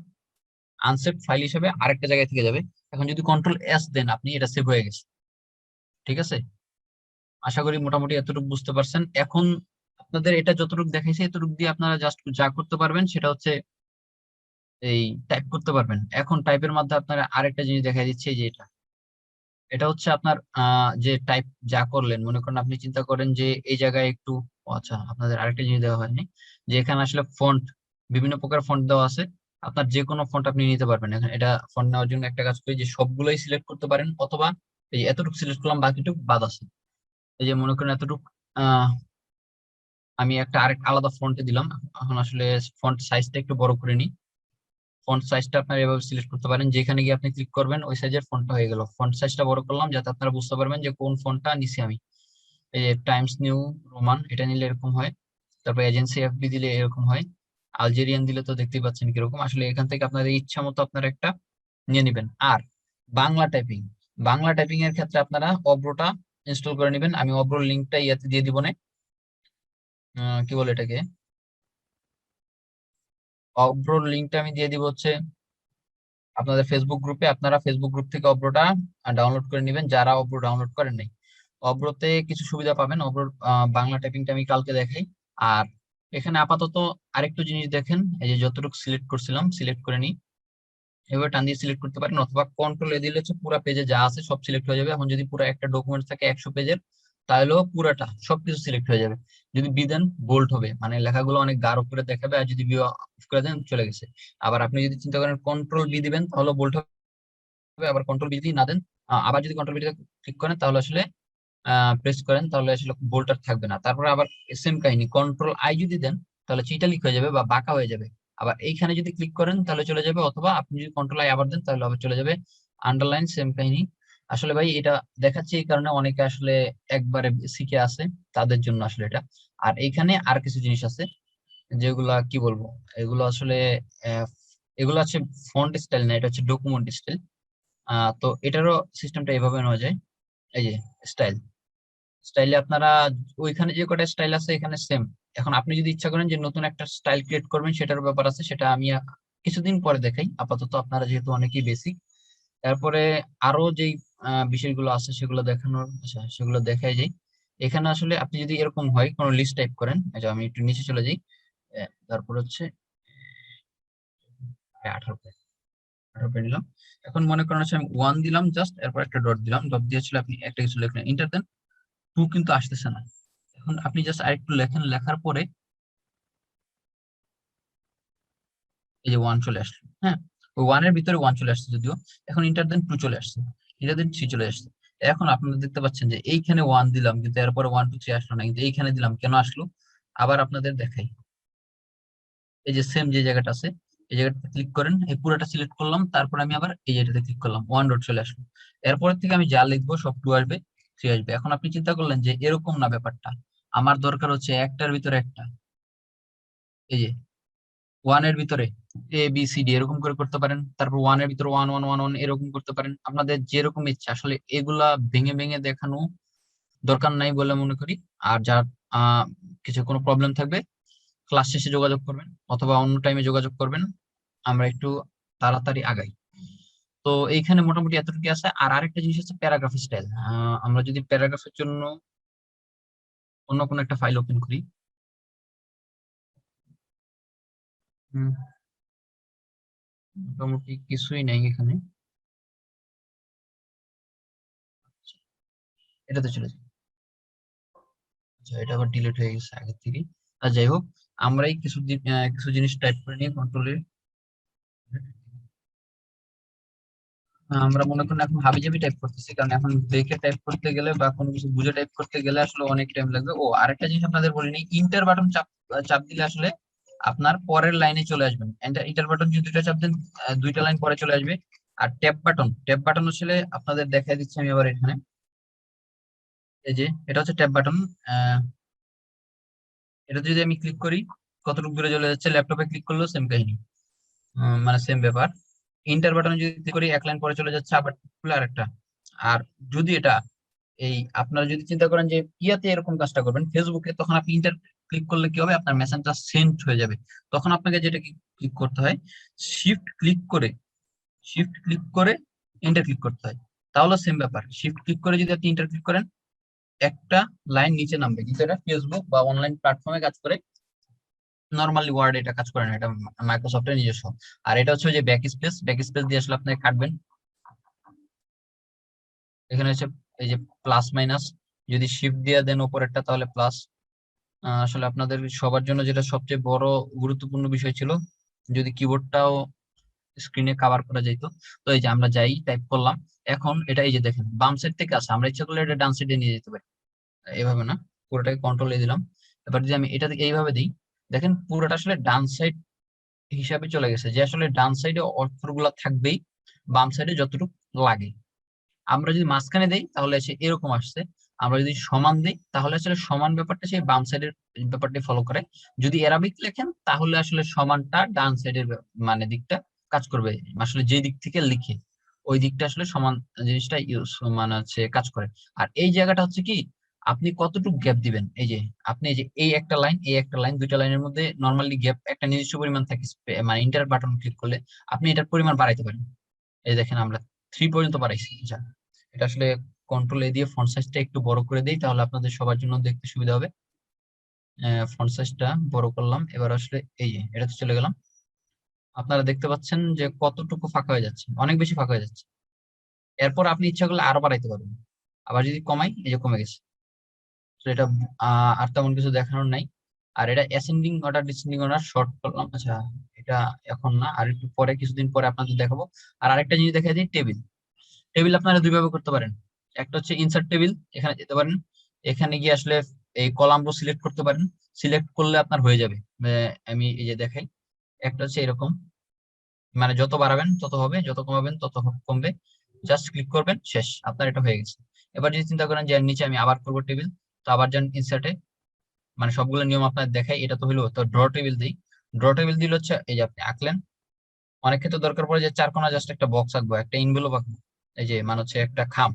আনসেভ ফাইল হিসেবে আরেকটা জায়গায় থেকে যাবে। এখন যদি কন্ট্রোল এস দেন আপনি, এটা সেভ হয়ে গেছে। ঠিক আছে, আশা করি মোটামুটি এতটুকু বুঝতে পারছেন। এখন আপনাদের এটা যতটুকু দেখাইছে এতটুকু দিয়ে আপনারা জাস্ট যা করতে পারবেন সেটা হচ্ছে এই টাইপ করতে পারবেন। এখন টাইপের মাধ্যমে আপনারা আরেকটা জিনিস দেখাই দিচ্ছে, যে এটা এটা হচ্ছে আপনার যে টাইপ যা করলেন, মনে করেন আপনি চিন্তা করেন যে এই জায়গায় একটু আচ্ছা, আপনাদের আরেকটা জিনিস দেওয়া হয়নি, যে এখানে আসলে ফন্ট, বিভিন্ন প্রকার ফন্ট দেওয়া আছে, আপনার যে কোনো ফন্ট আপনি নিতে পারবেন। এখন এটা ফন্ট নেওয়ার জন্য একটা কাজ করি যে সবগুলোই সিলেক্ট করতে পারেন, অথবা এই যে এতটুকু সিলেক্ট করলাম বাকিটুকু বাদ আছে। এই যে মনে করেন এতটুকু আমি একটা আরেক আলাদা ফন্টে দিলাম। এখন আসলে ফন্ট সাইজটা একটু বড় করে নিই। ফন্ট সাইজটা আপনারা এভাবে সিলেক্ট করতে পারেন, যেখানে গিয়ে আপনি ক্লিক করবেন ওই সাইজের ফন্টটা হয়ে গেল। ফন্ট সাইজটা বড় করলাম যাতে আপনারা বুঝতে পারবেন যে কোন ফন্টটা নিছি আমি। এই যে টাইমস নিউ রোমান এটা নিলে এরকম হয়, তারপর এজেন্সি এফবি দিলে এরকম হয়, আলজেরিয়ান দিলে তো দেখতেই পাচ্ছেন কিরকম। আসলে এখান থেকে আপনাদের ইচ্ছা মতো আপনারা একটা নিয়ে নেবেন। আর বাংলা টাইপিং, বাংলা টাইপিং এর ক্ষেত্রে আপনারা অব্রোটা ইনস্টল করে নেবেন। আমি অব্রোর লিঙ্কটা ইয়াতে দিয়ে দিব না, কি বলে এটাকে, অব্রোর লিঙ্কটা আমি দিয়ে দিব হচ্ছে আপনাদের ফেসবুক গ্রুপে। আপনারা ফেসবুক গ্রুপ থেকে অব্রোটা ডাউনলোড করে নেবেন যারা অব্রো ডাউনলোড করেন নাই। অব্রতে কিছু সুবিধা পাবেন। অব্র বাংলা টাইপিংটা আমি কালকে দেখাই। আর এখানে আপাতত আরেকটু জিনিস দেখেন, এই যে যতটুকু সিলেক্ট করছিলাম সিলেক্ট করে নিই, এভাবে টান দিয়ে সিলেক্ট করতে পারেন, অথবা কন্ট্রোল এ দিলে হচ্ছে পুরো পেজে যা আছে সব সিলেক্ট হয়ে যাবে। এখন যদি পুরো একটা ডকুমেন্ট থাকে 100 পেজের, তাহলেও পুরাটা সবকিছু সিলেক্ট হয়ে যাবে। যদি বি দেন বোল্ড হবে, মানে লেখাগুলো অনেক গাঢ় করে দেখাবে, আর যদি বি অফ করে দেন চলে গেছে। আবার আপনি যদি চিন্তা করেন কন্ট্রোল বি দিবেন তাহলে বোল্ড হবে, আবার কন্ট্রোল বি যদি না দেন, আবার যদি কন্ট্রোল বিটা ক্লিক করেন তাহলে আসলে প্রেস করেন তাহলে আসলে বোল্ড আর থাকবে না। তারপরে আবার সেম কাহিনী, কন্ট্রোল আই যদি দেন তাহলে চিটালিক হয়ে যাবে বা বাঁকা হয়ে যাবে। আবার এইখানে যদি ক্লিক করেন তাহলে চলে যাবে, অথবা আপনি যদি কন্ট্রোল আই আবার দেন তাহলে আবার চলে যাবে। আন্ডারলাইন সেম কাহিনী। আসলে ভাই এটা দেখাচ্ছি এই কারণে অনেকে আসলে একবারে শিখে আছে, তাদের জন্য আসলে এটা। আর এইখানে আর কিছু জিনিস আছে যেগুলা কি বলবো, এগুলো আসলে আহ, এগুলো হচ্ছে ফন্ট স্টাইল না, এটা হচ্ছে ডকুমেন্ট স্টাইল। তো এটারও সিস্টেমটা এইভাবে নেওয়া যায়। এই যে স্টাইল, স্টাইলে আপনারা ওইখানে যে কটা স্টাইল আছে এখানে সেম। এখন আপনি যদি ইচ্ছা করেন যে নতুন একটা স্টাইল ক্রিয়েট করবেন, সেটার ব্যাপার আছে, সেটা আমি কিছুদিন পরে দেখাই। আপাতত আপনারা যেহেতু অনেকেই বেসিক, তারপরে আরো যেই বিষয়গুলো আছে সেগুলো দেখানোর, আচ্ছা সেগুলো দেখাই যাই। এখানে আসলে আপনি যদি এরকম হয় কোনো লিস্ট টাইপ করেন, আচ্ছা আমি একটু নিচে চলে যাই। তারপর হচ্ছে 18 পেজ, 18 পেজ নিলাম। এখন মনে করেন হচ্ছে আমি 1 দিলাম জাস্ট, এরপর একটা ডট দিলাম, ডট দিয়েছিল আপনি একটা কিছু লিখলেন, ইন্টার দেন, 2 কিন্তু আসতেছে না। এখন আপনি জাস্ট আরেকটু লেখেন, লেখার পরে এই যে 1 চলে আসলো। হ্যাঁ, ওই 1 এর ভিতরে 1 চলে আসছে যদিও। এখন ইন্টার দেন 2 চলে আসছে, ইন্টার দেন 3 চলে আসছে। এখন আপনারা দেখতে পাচ্ছেন যে এইখানে 1 দিলাম কিন্তু এরপরে 1 2 3 আসলো না, কিন্তু এইখানে দিলাম কেন আসলো। আবার আপনাদের দেখাই, এই যে সেম যে জায়গাটা আছে এই জায়গাটাতে ক্লিক করেন, এই পুরোটা সিলেক্ট করলাম, তারপর আমি আবার এই জায়গাটাতে ক্লিক করলাম, 1 ডট চলে আসলো। এরপর থেকে আমি যা লিখবো সব 2 আসবে, 3 আসবে। এখন আপনি চিন্তা করলেন যে এরকম না ব্যাপারটা, আমার দরকার হচ্ছে একটার ভিতরে একটা, এই যে 1 এর ভিতরে এ বি সি ডি এরকম করে করতে পারেন, তারপর 1 এর ভিতরে 1 1 1 1 এরকম করতে পারেন, আপনাদের যেরকম ইচ্ছা। আসলে এগুলা ভেঙে ভেঙে দেখানো দরকার নাই বলে মনে করি। আর যার আহ কিছু কোনো প্রবলেম থাকবে ক্লাস শেষে যোগাযোগ করবেন, অথবা অন্য টাইমে যোগাযোগ করবেন, আমরা একটু তাড়াতাড়ি আগাই। তো এইখানে মোটামুটি এতটুকু আছে। আর আরেকটা জিনিস হচ্ছে প্যারাগ্রাফ স্টাইল। আমরা যদি প্যারাগ্রাফের জন্য অন্য কোনো একটা ফাইল ওপেন করি, হুম, মোটামুটি কিছুই নাই এখানে, এটাতে চলে যাই। আচ্ছা এটা আবার ডিলিট হয়ে গেছে আগে থেকে। আর যাই হোক, আমরাই কিছু জিনিস টাইপ করে নিয়ে কন্ট্রোলে, আমরা মনে করেন এখন হাবিজাবি টাইপ করতেছি, কারণ এখন দেখে টাইপ করতে গেলে বা কোনো কিছু বুঝে টাইপ করতে গেলে আসলে অনেক টাইম লাগবে। ও আরেকটা জিনিস আপনাদের বলিনি, ইন্টার বাটন চাপ চাপ দিলে আসলে আপনার পরের লাইনে চলে আসবেন। ইন্টার বাটন যদি দুইটা চাপ দেন, 2টা লাইন পরে চলে আসবে। আর ট্যাব বাটন আসলে আপনাদের দেখাই দিচ্ছি আমি আবার এখানে। এই যে এটা হচ্ছে ট্যাব বাটন। এটাতে যদি আমি ক্লিক করি কতটুকু দূরে চলে যাচ্ছে, ল্যাপটপে ক্লিক করলেও সেম কাহিনী, মানে সেম ব্যাপার। ইন্টার বাটনে যদি ক্লিক করি 1 লাইন পরে চলে যাচ্ছে, আবার খুলে আরেকটা। আর যদি এটা এই আপনারা যদি চিন্তা করেন যে ইয়াতে এরকম কাজটা করবেন ফেসবুকে, তখন আপনি ইন্টার ক্লিক করলে কি হবে, আপনার মেসেঞ্জটা সেন্ড হয়ে যাবে। তখন আপনাকে যেটা ক্লিক করতে হয়, শিফট ক্লিক করে শিফট ক্লিক করে ইন্টার ক্লিক করতে হয়। তাহলে সেম ব্যাপার, শিফট ক্লিক করে যদি আপনি ইন্টার ক্লিক করেন একটা লাইন নিচে নামবে, কিন্তু এটা ফেসবুক বা অনলাইন প্ল্যাটফর্মে কাজ করে, নর্মালি ওয়ার্ড এটা কাজ করে না, এটা মাইক্রোসফটের নিজস্ব। আর এটা হচ্ছে যে ব্যাক স্পেস দিয়ে আসলে আপনি কাটবেন। এখানে হচ্ছে এই যে প্লাস মাইনাস, যদি শিফট দিয়ে দেন উপরেরটা তাহলে প্লাস। আসলে আপনাদের সবার জন্য যেটা সবচেয়ে বড় গুরুত্বপূর্ণ বিষয় ছিল, যদি কিবোর্ডটাও স্ক্রিনে কভার করা যেত। তো এই যে আমরা যাই টাইপ করলাম, এখন এটা এই যে দেখেন বাম সাইড থেকে আছে, আমরা ইচ্ছা করলে এটা ডান সাইডে নিয়ে যেতে পারি, এইভাবে না, পুরোটাকে কন্ট্রোল দিয়ে দিলাম। এবার যদি আমি এটা এইভাবে দিই, দেখেন পুরোটা আসলে ডান সাইড হিসাবে চলে গেছে, যে আসলে ডান সাইডে অক্ষরগুলো থাকবেই, বাম সাইডে যতটুকু লাগে। আমরা যদি মাঝখানে দেই তাহলে সে এরকম আসছে, আমরা যদি সমান দিই তাহলে আসলে সমান ব্যাপারটা সেই বাম সাইডের ব্যাপারটা ফলো করে। যদি অ্যারাবিক লেখেন তাহলে আসলে সমানটা ডান সাইডের মানে দিকটা কাজ করবে, আসলে যে দিক থেকে লিখে ওই দিকটা আসলে সমান জিনিসটা ইউজ মানে হচ্ছে কাজ করে। আর এই জায়গাটা হচ্ছে কি, আপনি কতটুকু গ্যাপ দিবেন, এই যে আপনি এই যে এই একটা লাইন 2টা লাইনের মধ্যে নর্মালি গ্যাপ একটা নির্দিষ্ট পরিমাণ থাকে, মানে ইন্টার বাটন ক্লিক করলে আপনি এটার পরিমাণ বাড়াইতে পারেন। এই দেখেন আমরা 3 পর্যন্ত বাড়াইছি। আচ্ছা, এটা আসলে কন্ট্রোল এ দিয়ে ফন্ট সাইজটা একটু বড় করে দিই, তাহলে আপনাদের সবার জন্য দেখতে সুবিধা হবে। ফন্ট সাইজটা বড় করলাম, এবার আসলে এই যে এটাতে চলে গেলাম। আপনারা দেখতে পাচ্ছেন যে কতটুকু ফাঁকা হয়ে যাচ্ছে, অনেক বেশি ফাঁকা হয়ে যাচ্ছে। এরপর আপনি ইচ্ছা করলে আরো বাড়াইতে পারবেন, আবার যদি কমাই এই যে কমে গেছে। তো এটা আর তেমন কিছু দেখানোর নাই। আর এটা ascending order descending order short করলাম। আচ্ছা, এটা এখন না, আর একটু পরে কিছুদিন পরে আপনাদের দেখাবো। আর আরেকটা জিনিস দেখাই দিই, টেবিল। টেবিল আপনারা দুইভাবে করতে পারেন। একটা হচ্ছে ইনসার্ট টেবিল, এখানে যেতে পারেন, এখানে গিয়ে আসলে এই কলাম রো সিলেক্ট করতে পারেন। সিলেক্ট করলে আপনার হয়ে যাবে। আমি এই যে দেখাই, একটা হচ্ছে এরকম, মানে যত বাড়াবেন তত হবে, যত কমাবেন তত কমবে। জাস্ট ক্লিক করবেন, শেষ, আপনার এটা হয়ে গেছে। এবার যদি চিন্তা করেন যে এর নিচে আমি আবার করবো টেবিল, তো আবার যান ইনসার্টে, মানে সবগুলো নিয়ম আপনার দেখাই, এটা তো হলো। তো ড্র টেবিল দিই। ড্র টেবিল দিলে হচ্ছে এই যে আপনি আঁকলেন, অনেক ক্ষেত্রে দরকার পড়ে যে চার কোণা জাস্ট একটা বক্স আঁকবো, একটা ইনভেলপ আঁকবো, এই যে মানে হচ্ছে একটা খাম,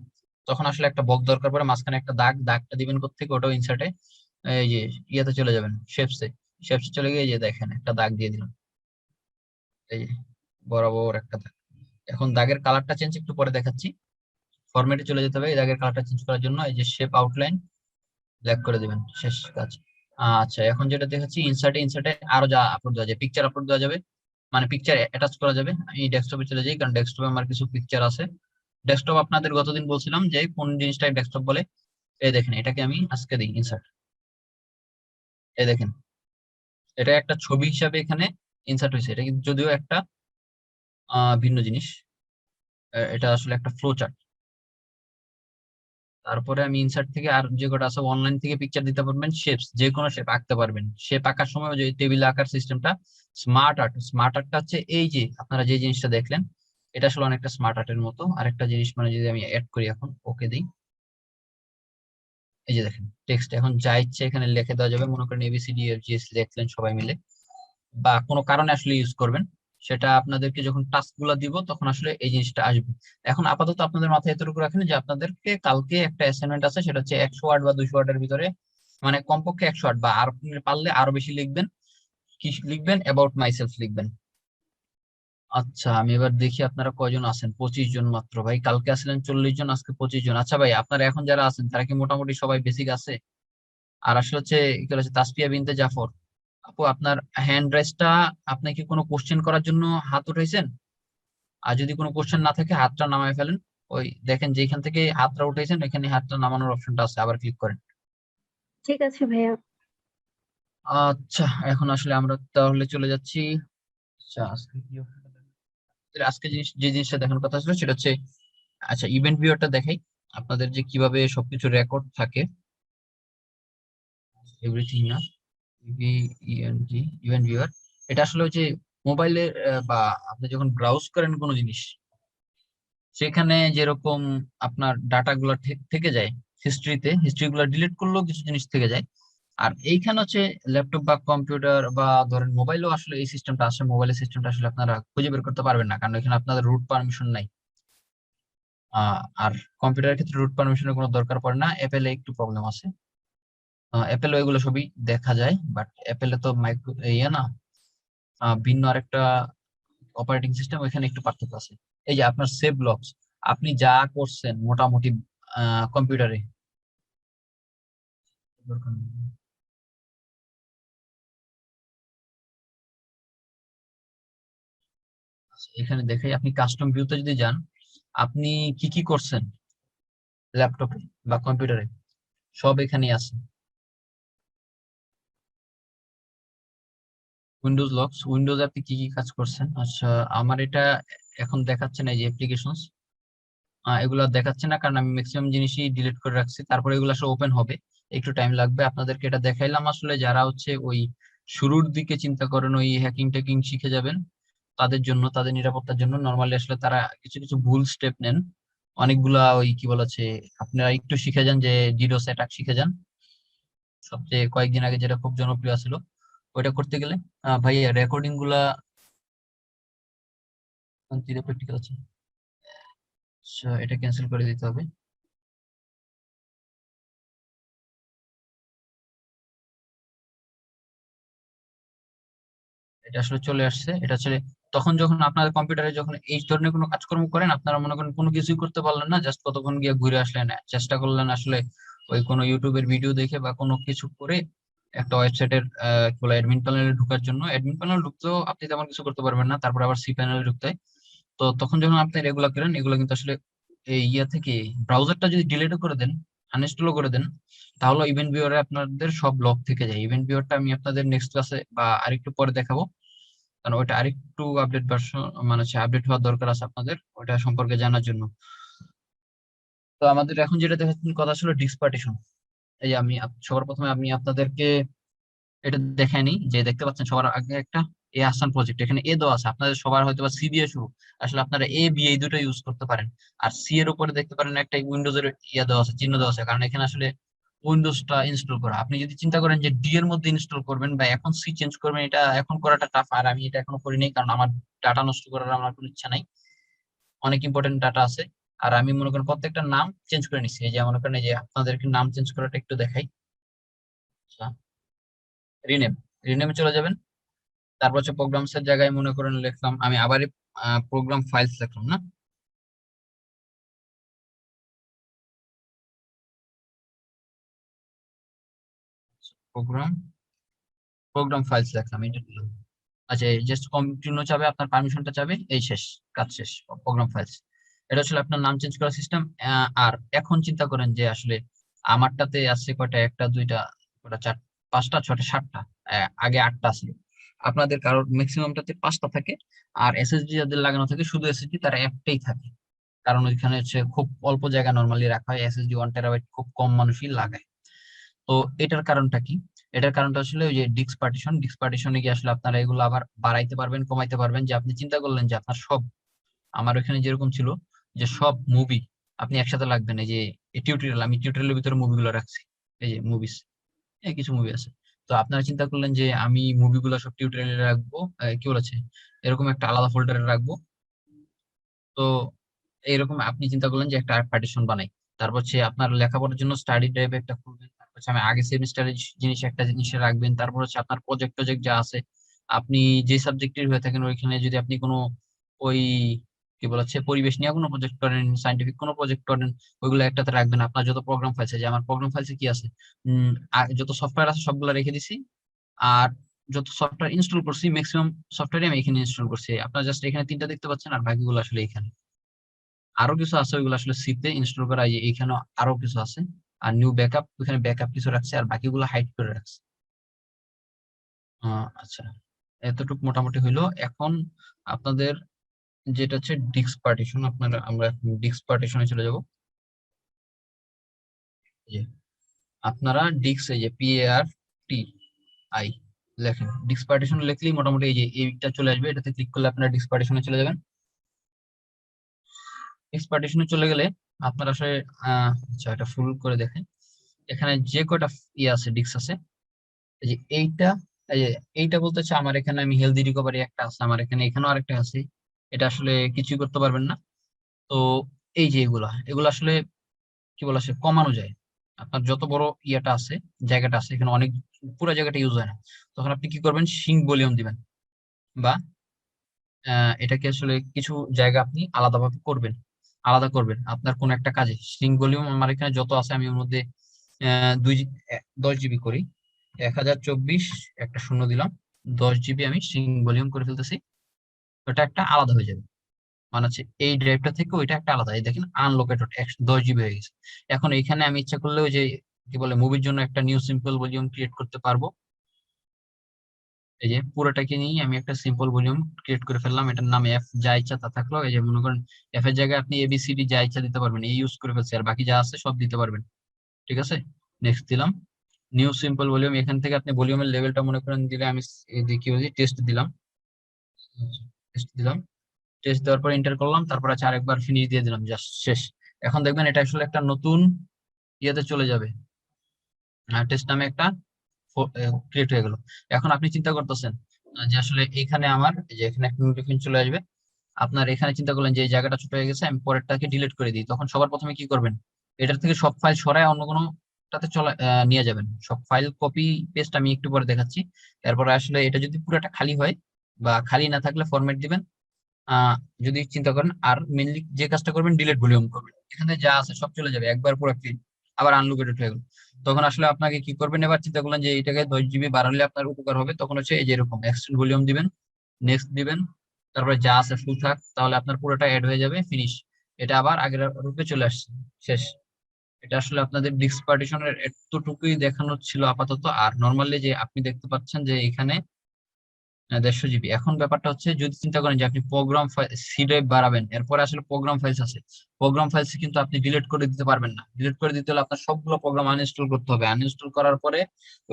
তখন আসলে একটা বক্স দরকার পড়ে, মাঝখানে একটা দাগ, দাগটা দিবেন কোত্থেকে, ওটাও ইনসার্টে এই যে ইয়েতে চলে যাবেন, শেপসে। শেপসে চলে গিয়ে এই যে দেখেন একটা দাগ দিয়ে দিলাম, এই যে বরাবর একটা দাগ। এখন দাগের কালারটা চেঞ্জ একটু পরে দেখাচ্ছি। ফরম্যাটে চলে যেতে হবে, এই দাগের কালারটা চেঞ্জ করার জন্য এই যে শেপ আউটলাইন ব্ল্যাক করে দিবেন, শেষ কাজ। আচ্ছা, এখন যেটা দেখাচ্ছি ইনসার্টে, ইনসার্টে আরো যা আপলোড দেওয়া যায়, পিকচার আপলোড দেওয়া যাবে, মানে পিকচার অ্যাটাচ করা যাবে। আমি ডেস্কটপে চলে যাই, কারণ ডেস্কটপে আমার কিছু পিকচার আছে। ডেস্কটপ আপনাদের গতদিন বলছিলাম যে কোন জিনিসটাই ডেস্কটপ বলে। এই দেখেন, এটাকে আমি আজকে দিই ইনসার্ট, এই দেখেন এটা একটা ছবি হিসাবে এখানে ইনসার্ট হয়েছে। এটা কিন্তু যদিও একটা ভিন্ন জিনিস, এটা আসলে একটা ফ্লো চার্ট। তারপরে আমি ইনসার্ট থেকে আর যে কটা আছে অনলাইন থেকে পিকচার দিতে পারবেন, শেপস যে কোনো শেপ আঁকতে পারবেন। শেপ আঁকার সময় যে টেবিল আঁকার সিস্টেমটা স্মার্ট আর্ট, স্মার্ট আর্টটা হচ্ছে এই যে আপনারা যে জিনিসটা দেখলেন, এটা আসলে অনেকটা স্মার্ট আর্টের মতো। আরেকটা জিনিস মানে যদি আমি অ্যাড করি, এখন ওকে দিই, এই যে দেখেন টেক্সট এখন যা ইচ্ছে এখানে লিখে দেওয়া যাবে। মনে করেন এবিসিডি এর জিএস লিখলেন সবাই মিলে, বা কোনো কারণে আসলে ইউজ করবেন, সেটা আপনাদেরকে যখন টাস্ক গুলা দিব তখন আসলে এই জিনিসটা আসবে। এখন আপাতত আপনাদের মাথায় এতটুকু রাখেন যে আপনাদেরকে কালকে একটা অ্যাসাইনমেন্ট আছে, সেটা হচ্ছে 100 ওয়ার্ড বা 200 ওয়ার্ডের ভিতরে, মানে কমপক্ষে 100 ওয়ার্ড, বা আর আপনি পারলে আরো বেশি লিখবেন। কি লিখবেন? অ্যাবাউট মাইসেলফ লিখবেন। আচ্ছা, আমি এবার দেখি আপনারা কয়জন আছেন। 25 জন মাত্র। ভাই কালকে আসলেন 40 জন, আজকে 25 জন। আচ্ছা ভাই, আপনারা এখন যারা আছেন তারা কি মোটামুটি সবাই বেসিক আছে? আর আসলে হচ্ছে কি হচ্ছে, তাসফিয়া বিনতে জাফর আপু, আপনার হ্যান্ড রাইজটা, আপনি কি কোনো কোশ্চেন করার জন্য হাত উঠাইছেন? আর যদি কোনো কোশ্চেন না থাকে হাতটা নামায় ফেলেন। ওই দেখেন যেখান থেকে হাতটা উঠাইছেন ওইখানে হাতটা নামানোর অপশনটা আছে, আবার ক্লিক করেন। ঠিক আছে ভাইয়া। আচ্ছা, এখন আসলে আমরা তাহলে চলে যাচ্ছি। আচ্ছা, আজকে যে জিনিসটা দেখানোর কথা ছিল সেটা হচ্ছে, আচ্ছা ইভেন্ট ভিউয়ারটা দেখাই আপনাদের, যে কিভাবে সবকিছু রেকর্ড থাকে। এভরিথিং না, ইভেন্ট ভিউয়ার, এটা আসলে হচ্ছে মোবাইলে বা আপনি যখন ব্রাউজ করেন কোনো জিনিস, সেখানে যেরকম আপনার ডাটা গুলো থেকে যায় হিস্ট্রিতে, হিস্ট্রি গুলো ডিলিট করলেও কিছু জিনিস থেকে যায়। আর এইখানে হচ্ছে ল্যাপটপ বা কম্পিউটার বা ধরেন মোবাইলও আসলে এই সিস্টেমটা আসে, মোবাইলের সিস্টেমটা আসলে আপনারা খুঁজে বের করতে পারবেন না, কারণ এখানে আপনাদের রুট পারমিশন নাই। আর কম্পিউটারের ক্ষেত্রে রুট পারমিশনের কোনো দরকার পড়ে না। অ্যাপেলে একটু প্রবলেম আছে, অ্যাপেলে এগুলো সবই দেখা যায়, বাট অ্যাপেলে তো মাইক্রো ইয়ে না, ভিন্ন আরেকটা অপারেটিং সিস্টেম, ওইখানে একটু পার্থক্য আছে। এই যে আপনার সেভ লগস, আপনি যা করছেন মোটামুটি কম্পিউটারে, এখানে দেখাই, আপনি কাস্টম ভিউতে যদি যান, আপনি কি কি করছেন ল্যাপটপে বা কম্পিউটারে, সব এখানেই আছে। উইন্ডোজ লগস, উইন্ডোজ আপনি কি কি কাজ করছেন। আচ্ছা, আমার এটা এখন দেখাচ্ছে না, এই যে অ্যাপ্লিকেশনস, এগুলো দেখাচ্ছে না, কারণ আমি ম্যাক্সিমাম জিনিসই ডিলিট করে রাখছি। তারপরে এগুলো আসলে ওপেন হবে, একটু টাইম লাগবে। আপনাদেরকে এটা দেখাইলাম আসলে যারা হচ্ছে ওই শুরুর দিকে চিন্তা করেন ওই হ্যাকিং ট্যাকিং শিখে যাবেন, তাদের জন্য, তাদের নিরাপত্তার জন্য। নর্মালি আসলে তারা কিছু কিছু ভুল স্টেপ নেন, অনেকগুলা ওই কি বলেছে, আপনারা একটু শিখে যান যে ডিডোস অ্যাটাক শিখে যান। সবচেয়ে কয়েকদিন আগে যেটা খুব জনপ্রিয় ছিল, ওইটা করতে গেলে ভাই রেকর্ডিং গুলা প্র্যাকটিক্যাল আছে। আচ্ছা, এটা ক্যান্সেল করে দিতে হবে। এটা আসলে চলে আসছে, এটা আসলে তখন যখন আপনাদের কম্পিউটারে যখন এই ধরনের কোনো কাজকর্ম করেন, আপনারা মনে করেন কোনো কিছুই করতে পারলেন না, জাস্ট কতক্ষণ গিয়ে ঘুরে আসলেন, চেষ্টা করলেন আসলে ওই কোনো ইউটিউবের ভিডিও দেখে বা কোনো কিছু করে একটা ওয়েবসাইটের কি বলে অ্যাডমিন প্যানেলে ঢোকার জন্য। অ্যাডমিন প্যানেল ঢুকতেও আপনি তেমন কিছু করতে পারবেন না, তারপর আবার সি প্যানেলে ঢুকতে হয়। তো তখন যখন আপনি এগুলো করেন, এগুলো কিন্তু আসলে এই ইয়া থেকে ব্রাউজারটা যদি ডিলিটও করে দেন, আনইনস্টলও করে দেন, তাহলে ইভেন্ট ভিউয়ারে আপনাদের সব লক থেকে যায়। ইভেন্ট ভিউয়ারটা আমি আপনাদের নেক্সট ক্লাসে বা আরেকটু পরে দেখাবো, কারণ ওইটা আরেকটু আপডেট ভার্সন মানে আপডেট হওয়ার দরকার আছে আপনাদের ওইটা সম্পর্কে জানার জন্য। তো আমাদের এখন যেটা দেখার কথা ছিল ডিস্ক পার্টিশন। এই যে আমি সবার প্রথমে আমি আপনাদেরকে এটা দেখাইনি, যে দেখতে পাচ্ছেন সবার আগে একটা এ আসান প্রজেক্ট, এখানে এ দেওয়া আছে, আপনাদের সবার হয়তো বা সি দিয়ে শুরু, আসলে আপনারা এ বি এই দুটো ইউজ করতে পারেন। আর সি এর উপরে দেখতে পারেন একটা উইন্ডোজের ইয়া দেওয়া আছে, চিহ্ন দেওয়া আছে, কারণ এখানে আসলে উইন্ডোজটা ইনস্টল করা। আপনি যদি চিন্তা করেন যে ডি এর মধ্যে ইনস্টল করবেন বা এখন সি চেঞ্জ করবেন, এটা এখন করাটা টাফ, আর আমি এটা এখনো করিনি, কারণ আমার ডাটা নষ্ট করার আমার কোনো ইচ্ছা নাই, অনেক ইম্পর্টেন্ট ডাটা আছে। আর আমি মনে করেন প্রত্যেকটা নাম চেঞ্জ করে নিচ্ছি। এই যে মনে করেন এই যে আপনাদেরকে নাম চেঞ্জ করাটা একটু দেখাই। রিনেম, রিনেমে চলে যাবেন। তারপর হচ্ছে প্রোগ্রামস এর জায়গায় মনে করেন লিখলাম আমি আবার প্রোগ্রাম ফাইলস লিখলাম না, প্রোগ্রাম প্রোগ্রাম ফাইলস লিখলাম, এটা দিলাম। আচ্ছা, জাস্ট কন্টিনিউ চাবে, আপনার পারমিশনটা চাবে, এই শেষ, কাজ শেষ, প্রোগ্রাম ফাইলস। এটা আসলে আপনার নাম চেঞ্জ করার সিস্টেম। আর এখন চিন্তা করেন যে আসলে আমারটাতে আছে কয়টা, একটা দুইটা কয়টা চার পাঁচটা ছয়টা সাতটা, আগে আটটা ছিল, আপনাদের কারোর ম্যাক্সিমামটাতে পাঁচটা থাকে। আর এসএসডি যাদের লাগানো থাকে শুধু এসএসডি তার একটাই থাকে, কারণ ওইখানে হচ্ছে খুব অল্প জায়গা নর্মালি রাখা হয়, এসএসডি 1 টেরাবাইট খুব কম মানুষই লাগায়। তো এটার কারণটা কি? এটার কারণটা আসলে ওই যে ডিস্ক পার্টিশনে গিয়ে আসলে আপনারা এগুলো আবার বাড়াইতে পারবেন, কমাইতে পারবেন। যে আপনি চিন্তা করলেন যে আপনার সব, আমার ওখানে যেরকম ছিল যে সব মুভি আপনি একসাথে লাগবেন, এই যে টিউটোরিয়াল, আমি টিউটোরিয়ালের ভিতরে মুভিগুলো রাখছি, এই যে মুভিস, এই কিছু মুভি আছে। তো আপনারা চিন্তা করলেন যে আমি মুভিগুলো সব টিউটোরিয়ালে রাখবো, কি বলেছে, এরকম একটা আলাদা ফোল্ডারে রাখবো। তো এইরকম আপনি চিন্তা করলেন যে একটা পার্টিশন বানাই, তারপর হচ্ছে আপনার লেখাপড়ার জন্য স্টাডি টাইপ একটা খুলবেন, তারপর হচ্ছে আমি আগে সেমিস্টারের জিনিস একটা জিনিসে রাখবেন, তারপর হচ্ছে আপনার প্রজেক্ট টজেক্ট যা আছে, আপনি যে সাবজেক্টের হয়ে থাকেন ওইখানে যদি আপনি কোনো ওই কি বলা হচ্ছে পরিবেশ নিয়ে কোনো প্রজেক্ট করেন, সাইন্টিফিক কোনো প্রজেক্ট করেন, ওইগুলো একটাতে রাখবেন। আপনার যত প্রোগ্রাম ফাইলস, যে আমার প্রোগ্রাম ফাইলসে কি আছে, আর যত সফটওয়্যার আছে সবগুলো রেখে দিছি। আর যত সফটওয়্যার ইনস্টল করছি ম্যাক্সিমাম সফটওয়্যার আমি এখানে ইনস্টল করছি, আপনার জাস্ট এখানে তিনটা দেখতে পাচ্ছেন, আর বাকিগুলো আসলে এখানে। আরো কিছু আছে ওইগুলো আসলে সিতে ইনস্টল করা, এই যে এখানে আরো কিছু আছে। আর নিউ ব্যাকআপ, ওখানে ব্যাকআপ কিছু রাখছে, আর বাকিগুলো হাইড করে রাখছে। আচ্ছা, এতটুকু মোটামুটি হইলো। এখন আপনাদের যেটা হচ্ছে ডিস্ক পার্টিশন, আপনারা আমরা ডিস্ক পার্টিশনে চলে যাব। আপনারা ডিস্ক, এই যে PART লেখেন, ডিস্ক পার্টিশন লিখলেই মোটামুটি এই যে এইটা চলে আসবে, এটাতে ক্লিক করলে আপনারা ডিস্ক পার্টিশনে চলে যাবেন। ডিস্ক পার্টিশনে চলে গেলে আপনারা আসলে আচ্ছা এটা ফুল করে দেখেন, এখানে যে কয়টা ইয়ে আছে ডিস্ক আছে, এই যে এইটা, এই যে এইটা বলতেছে আমার এখানে আমি হেলদি রিকভারি একটা আছে, আমার এখানে এখানেও আরেকটা আছে, এটা আসলে কিছুই করতে পারবেন না। তো এই যে এগুলা এগুলো আসলে কি বলা আছে কমানো যায়। আপনার যত বড় ইয়েটা আছে, জায়গাটা আছে, এখানে অনেক পুরো জায়গাটা ইউজ হয় না, তখন আপনি কি করবেন, সিঙ্ক ভলিউম দিবেন, বা এটাকে আসলে কিছু জায়গা আপনি আলাদাভাবে করবেন, আলাদা করবেন আপনার কোন একটা কাজে। সিঙ্ক ভলিউম আমার এখানে যত আছে আমি ওর মধ্যে 10 জিবি করি, 1024 একটা শূন্য দিলাম, 10 জিবি আমি সিঙ্ক ভলিউম করে ফেলতেছি। ওটা একটা আলাদা হয়ে যাবে, মানে হচ্ছে এই ড্রাইভটা থেকে ওইটা একটা আলাদা, এই দেখেন আনলোকেটেড 10 জিবি হয়ে গেছে। এখন এখানে আমি ইচ্ছা করলে ওই যে কি বলে মুভির জন্য একটা নিউ সিম্পল ভলিউম ক্রিয়েট করতে পারবো। এই যে পুরোটাকে নিয়ে আমি একটা সিম্পল ভলিউম ক্রিয়েট করে ফেললাম, এটার নাম এফ, যা ইচ্ছা তা থাকলো। এই যে মনে করেন এফ এর জায়গায় আপনি ABCD যা ইচ্ছা দিতে পারবেন, এই ইউজ করে ফেলছি, আর বাকি যা আছে সব দিতে পারবেন। ঠিক আছে, নেক্সট দিলাম, নিউ সিম্পল ভলিউম। এখান থেকে আপনি ভলিউমের লেভেলটা মনে করেন দিলে, আমি কি বলছি টেস্ট দিলাম, টেস্ট দিলাম, টেস্ট দেওয়ার পর এন্টার করলাম, তারপর আছে আরেকবার ফিনিশ দিয়ে দিলাম, জাস্ট শেষ। এখন দেখবেন এটা আসলে একটা নতুন ইয়েতে চলে যাবে, টেস্ট নামে একটা ক্রিয়েট হয়ে গেল। এখন আপনি চিন্তা করতেছেন যে আসলে এখানে আমার এই যে এখানে একটা নোটিফিকেশন চলে আসবে, আপনার এখানে চিন্তা করলেন যে এই জায়গাটা ছোট হয়ে গেছে, আমি পরেরটাকে ডিলিট করে দিই, তখন সবার প্রথমে কি করবেন, এটার থেকে সব ফাইল সরায় অন্য কোনোটাতে চলে নিয়ে যাবেন। সব ফাইল কপি পেস্ট আমি একটু পরে দেখাচ্ছি। এরপরে আসলে এটা যদি পুরোটা খালি হয়, বা খালি না থাকলে ফরম্যাট দিবেন। যদি চিন্তা করেন, আর মেনলি যে কাজটা করবেন ডিলিট ভলিউম করবেন, এখানে যা আছে সব চলে যাবে একবার পুরো ক্লিন, আবার আনলোকেটেড হয়ে গেল। তখন আসলে আপনাকে কি করবেন, এবার চিন্তা করলেন যে এইটাকে 10 GB বাড়ালে আপনার উপকার হবে, তখন হচ্ছে এই যে এরকম এক্সটেন্ড ভলিউম দিবেন, নেক্সট দিবেন, তারপরে যা আছে ফুল থাক, তাহলে আপনার পুরোটা অ্যাড হয়ে যাবে, ফিনিশ। এটা আবার আগের রূপে চলে আসছে, শেষ। এটা আসলে আপনাদের ডিস্ক পার্টিশনের এতটুকুই দেখানো ছিল আপাতত। আর নর্মালি যে আপনি দেখতে পাচ্ছেন যে এখানে 150 GB। এখন ব্যাপারটা হচ্ছে, যদি চিন্তা করেন যে আপনি প্রোগ্রাম সি ড্রাইভ বাড়াবেন, এরপরে আসলে প্রোগ্রাম ফাইলস আছে, প্রোগ্রাম ফাইলস কিন্তু আপনি ডিলিট করে দিতে পারবেন না। ডিলিট করে দিতে হলে আপনার সবগুলো প্রোগ্রাম আনইনস্টল করতে হবে, আনইনস্টল করার পরে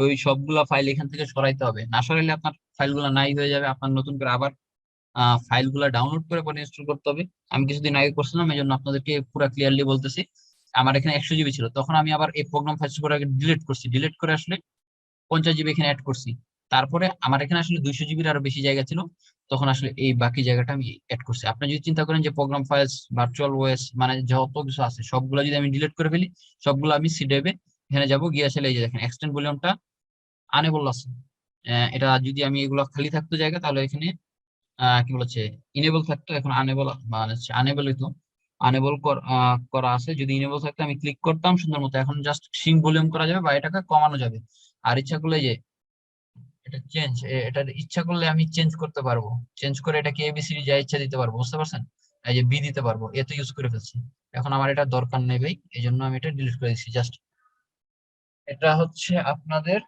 ওই সবগুলো ফাইল এখান থেকে সরাইতে হবে, না সরাইলে আপনার ফাইলগুলো নাই হয়ে যাবে, আপনার নতুন করে আবার ফাইলগুলো ডাউনলোড করে পরে ইনস্টল করতে হবে। আমি কিছুদিন আগে করছিলাম, এই জন্য আপনাদেরকে পুরো ক্লিয়ারলি বলতেছি। আমার এখানে 100 GB ছিল, তখন আমি আবার এই প্রোগ্রাম ফাইলস গুলো ডিলিট করছি, ডিলিট করে আসলে 50 GB এখানে অ্যাড করছি। তারপরে আমার এখানে আসলে 200 GB আরো বেশি জায়গা ছিল, তখন আসলে এই বাকি জায়গাটা আমি অ্যাড করছি। আপনি যদি চিন্তা করেন যে প্রোগ্রাম ফাইলস, ভার্চুয়াল ওএস, মানে যত কিছু আছে সবগুলো যদি আমি ডিলিট করে ফেলি, সবগুলো আমি সি ড্রাইভে এখানে যাবো, গিয়ে আসলে এই যে দেখেন এক্সটেন্ড ভলিউমটা আনেবল আছে। এটা যদি আমি এগুলো খালি থাকতো জায়গা, তাহলে এখানে কি বলেছে ইনেবল থাকতো, এখন আনেবল মানে আনেবল হইতো, আনেবল করা আছে। যদি ইনেবল থাকতো আমি ক্লিক করতাম সুন্দর মতো, এখন জাস্ট সিং ভলিউম করা যাবে বা এটাকে কমানো যাবে। আর ইচ্ছা করলে যে এটা এটা ইচ্ছা করলে আমি চেঞ্জ করতে পারবো, চেঞ্জ করে এটাকে এবিসিডি যা ইচ্ছা দিতে পারবো, বুঝতে পারছেন? এই যে বি দিতে পারবো, এ তো ইউজ করে ফেলছি। এখন আমার এটা দরকার নেই ভাই, এই জন্য আমি এটা ডিলিট করে দিচ্ছি জাস্ট। এটা হচ্ছে আপনাদের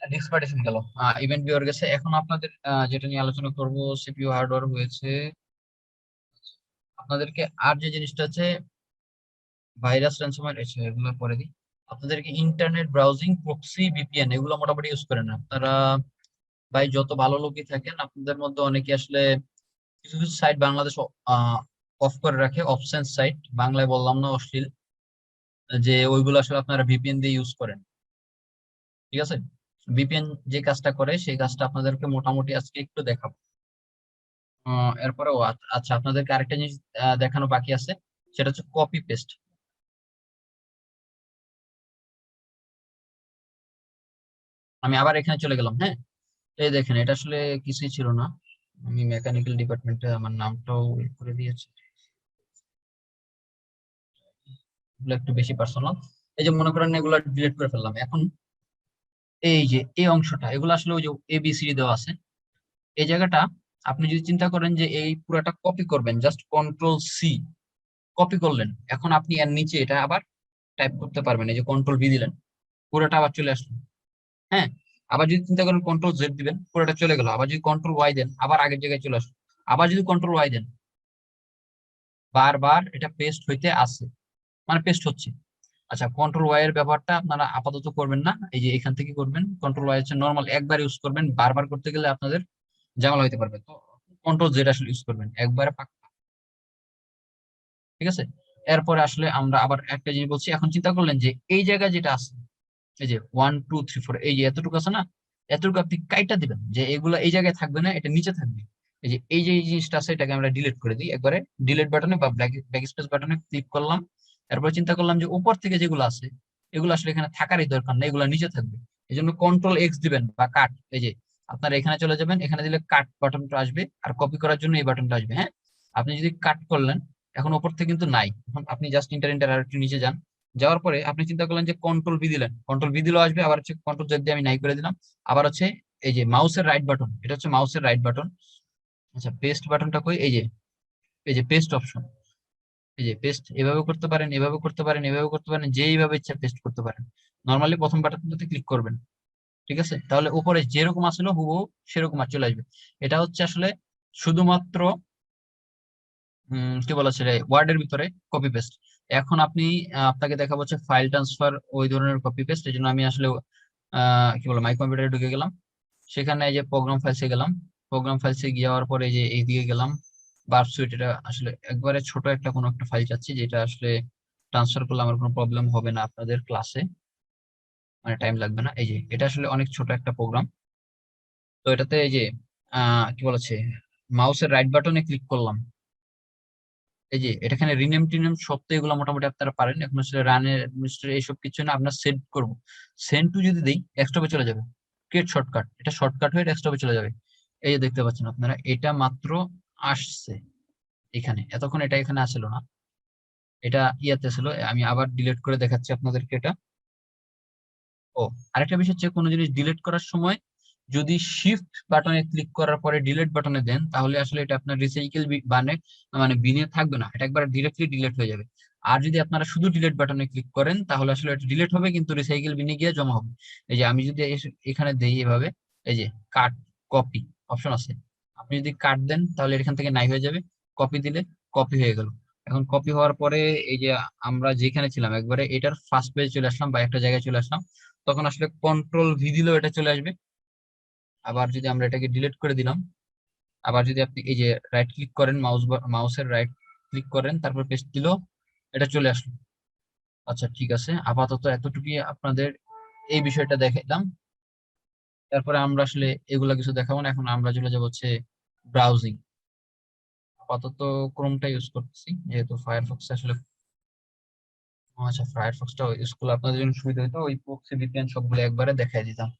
ডিস্ক পার্টিশন গেল, ইভেন্ট ভিউয়ার গেছে। এখন আপনাদের যেটা নিয়ে আলোচনা করব, সিপিইউ হার্ডওয়্যার হয়েছে। আপনাদেরকে আর যে জিনিসটা আছে, ভাইরাস র্যানসমওয়্যার, এগুলো পরে দিই। আপনাদেরকে ইন্টারনেট ব্রাউজিং, প্রক্সি, ভিপিএন এগুলো মোটামুটি ইউজ করেন আপনারা। ভাই যত ভালো লোকই থাকেন, আপনাদের মধ্যে অনেকে আসলে কিছু কিছু সাইট বাংলাদেশ অফ করে রাখে, অফসেন্স সাইট, বাংলায় বললাম না, অশ্লীল, যে ওইগুলো আসলে আপনারা ভিপিএন দিয়ে ইউজ করেন, ঠিক আছে? ভিপিএন যে কাজটা করে সেই কাজটা আপনাদেরকে মোটামুটি আজকে একটু দেখাবো। এরপরে আচ্ছা, আপনাদেরকে আরেকটা জিনিস দেখানো বাকি আছে, সেটা হচ্ছে কপি পেস্ট। আমি আবার এখানে চলে গেলাম, হ্যাঁ। এই দেখেন, এটা আসলে কিছুই ছিল না, আমি মেকানিক্যাল ডিপার্টমেন্টে আমার নামটাও করে দিয়েছি, এগুলো একটু বেশি পার্সোনাল। এই যে মনে করেন এগুলো ডিলিট করে ফেললাম। এখন এই যে এই অংশটা, এগুলো আসলে ওই যে এবিসিডি দেওয়া আছে, এই জায়গাটা আপনি যদি চিন্তা করেন যে এই পুরোটা কপি করবেন, জাস্ট কন্ট্রোল সি, কপি করলেন। এখন আপনি এর নিচে এটা আবার টাইপ করতে পারবেন, এই যে কন্ট্রোল ভি দিলেন, পুরোটা আবার চলে আসলো, হ্যাঁ। আবার যদি চিন্তা করেন কন্ট্রোল জেড দিবেন, পুরোটা চলে গেল। আবার যদি কন্ট্রোল ওয়াই দেন, আবার আগের জায়গায় চলে আসলো। আবার যদি কন্ট্রোল ওয়াই দেন, বারবার এটা পেস্ট হইতে আসে, মানে পেস্ট হচ্ছে। আচ্ছা, কন্ট্রোল ওয়াই এর ব্যবহারটা আপনারা আপাতত করবেন না, এই যে এখান থেকে করবেন। কন্ট্রোল ওয়াই হচ্ছে নর্মাল একবার ইউজ করবেন, বারবার করতে গেলে আপনাদের ঝামেলা হইতে পারবে, তো কন্ট্রোল জেড আসলে ইউজ করবেন একবারে পাক্কা, ঠিক আছে? এরপরে আসলে আমরা আবার একটা জিনিস বলছি। এখন চিন্তা করলেন যে এই জায়গায় যেটা আছে, এই যে 1 2 3 4, এই যে এতটুকু আছে না, এতটুকু আপনি কাইটা দিবেন, যে এগুলো এই জায়গায় থাকবে না, এটা নিচে থাকবে। এই যে জিনিসটা আছে, এটাকে আমরা ডিলিট করে দিই একবারে। ডিলিট বাটনে বা ব্যাক স্পেস বাটনে ক্লিক করলাম। এরপর চিন্তা করলাম যে উপর থেকে যেগুলো আছে, এগুলো আসলে এখানে থাকারই দরকার নেই, এগুলো নিচে থাকবে। এই জন্য কন্ট্রোল এক্স দিবেন বা কাট, এই যে আপনার এখানে চলে যাবেন, এখানে দিলে কাট বাটনটা আসবে, আর কপি করার জন্য এই বাটনটা আসবে, হ্যাঁ। আপনি যদি কাট করলেন, এখন উপর থেকে কিন্তু নাই, এখন আপনি জাস্ট ইন্টার আর একটু নিচে যান। যাওয়ার পরে আপনি চিন্তা করলেন যে কন্ট্রোল ভি দিলেন, কন্ট্রোল ভি দিলেও আসবে, আবার হচ্ছে কন্ট্রোল জেড দিয়ে আমি নাই করে দিলাম। আবার হচ্ছে এই যে মাউসের রাইট বাটন, এটা হচ্ছে মাউসের রাইট বাটন। আচ্ছা, পেস্ট বাটনটা কই? এই যে পেস্ট অপশন, এই যে পেস্ট, এভাবে করতে পারেন, এভাবে করতে পারেন, এভাবে করতে পারেন, যেইভাবে ইচ্ছা পেস্ট করতে পারেন। নর্মালি প্রথম বাটনটাতে ক্লিক করবেন, ঠিক আছে? তাহলে উপরে যেরকম আসলে হুবহু সেরকম আর চলে আসবে। এটা হচ্ছে আসলে শুধুমাত্র কি বলা ছিল, ওয়ার্ডের ভিতরে কপি পেস্ট। এখন আপনি আপনাকে দেখা হচ্ছে ফাইল ট্রান্সফার, ওই ধরনের কপি পেস্ট। এই জন্য আমি আসলে কি বলবো, মাই কম্পিউটারে ঢুকে গেলাম, সেখানে এই যে প্রোগ্রাম ফাইলসে গেলাম। প্রোগ্রাম ফাইলসে যাওয়ার পরে এই যে এইদিকে গেলাম, বার্ব সুইট। এটা আসলে একবারে ছোট একটা কোনো একটা ফাইল চাচ্ছি, যেটা আসলে ট্রান্সফার করলে আমার কোনো প্রবলেম হবে না আপনাদের ক্লাসে, মানে টাইম লাগবে না। এই যে এটা আসলে অনেক ছোট একটা প্রোগ্রাম। তো এটাতে এই যে কি বলেছে, মাউসের রাইট বাটনে ক্লিক করলাম। এই যে এটাখানে রিনেম টিনেম সব তো এগুলো মোটামুটি আপনারা পারেন। এখন আসলে রানের অ্যাডমিনিস্ট্রেটর এইসব কিছু না, আমরা সেট করব। সেন্ড টু যদি দেই, ডেস্কটপে চলে যাবে। ক্রিয়েট শর্টকাট, এটা শর্টকাট হয়ে ডেস্কটপে চলে যাবে। এই যে দেখতে পাচ্ছেন আপনারা, এটা মাত্র আসছে এখানে, এতক্ষণ এটা এখানে আসলো না, এটা ইয়াতে ছিল। আমি আবার ডিলিট করে দেখাচ্ছি আপনাদেরকে এটা। ও, আরেকটা বিষয় হচ্ছে, কোনো জিনিস ডিলিট করার সময় যদি শিফট বাটনে ক্লিক করার পরে ডিলিট বাটনে দেন, তাহলে আসলে এটা আপনার রিসাইকেল মানে বিনে থাকবে না, এটা একবার ডিরেক্টলি ডিলিট হয়ে যাবে। আর যদি আপনারা শুধু ডিলিট বাটনে ক্লিক করেন, তাহলে আসলে এটা ডিলিট হবে কিন্তু রিসাইকেল বিনে গিয়ে জমা হবে। এই যে আমি যদি এখানে দেই এভাবে, এই যে কাট কপি অপশন আছে, আপনি যদি কাট দেন তাহলে এখান থেকে নাই হয়ে যাবে, কপি দিলে কপি হয়ে গেল। এখন কপি হওয়ার পরে এই যে আমরা যেখানে ছিলাম একবারে এটার ফার্স্ট পেজে চলে আসলাম বা একটা জায়গায় চলে আসলাম, তখন আসলে কন্ট্রোল ভি দিলেও এটা চলে আসবে। আবার যদি আমরা এটাকে ডিলিট করে দিলাম, আবার যদি আপনি এই যে রাইট ক্লিক করেন, মাউসের রাইট ক্লিক করেন, তারপর পেস্ট দিলেও এটা চলে আসলো। আচ্ছা ঠিক আছে, আপাতত এতটুকুই আপনাদের এই বিষয়টা দেখাইলাম। তারপরে আমরা আসলে এগুলা কিছু দেখাবো না, এখন আমরা চলে যাবো হচ্ছে ব্রাউজিং। আপাতত ক্রোমটা ইউজ করতেছি যেহেতু ফায়ারফক্স আসলে, আচ্ছা ফায়ারফক্সটা ইউজ করলে আপনাদের জন্য সুবিধা হতো, ওই প্রক্সি ভিপিএন সবগুলো একবারে দেখাই দিতাম।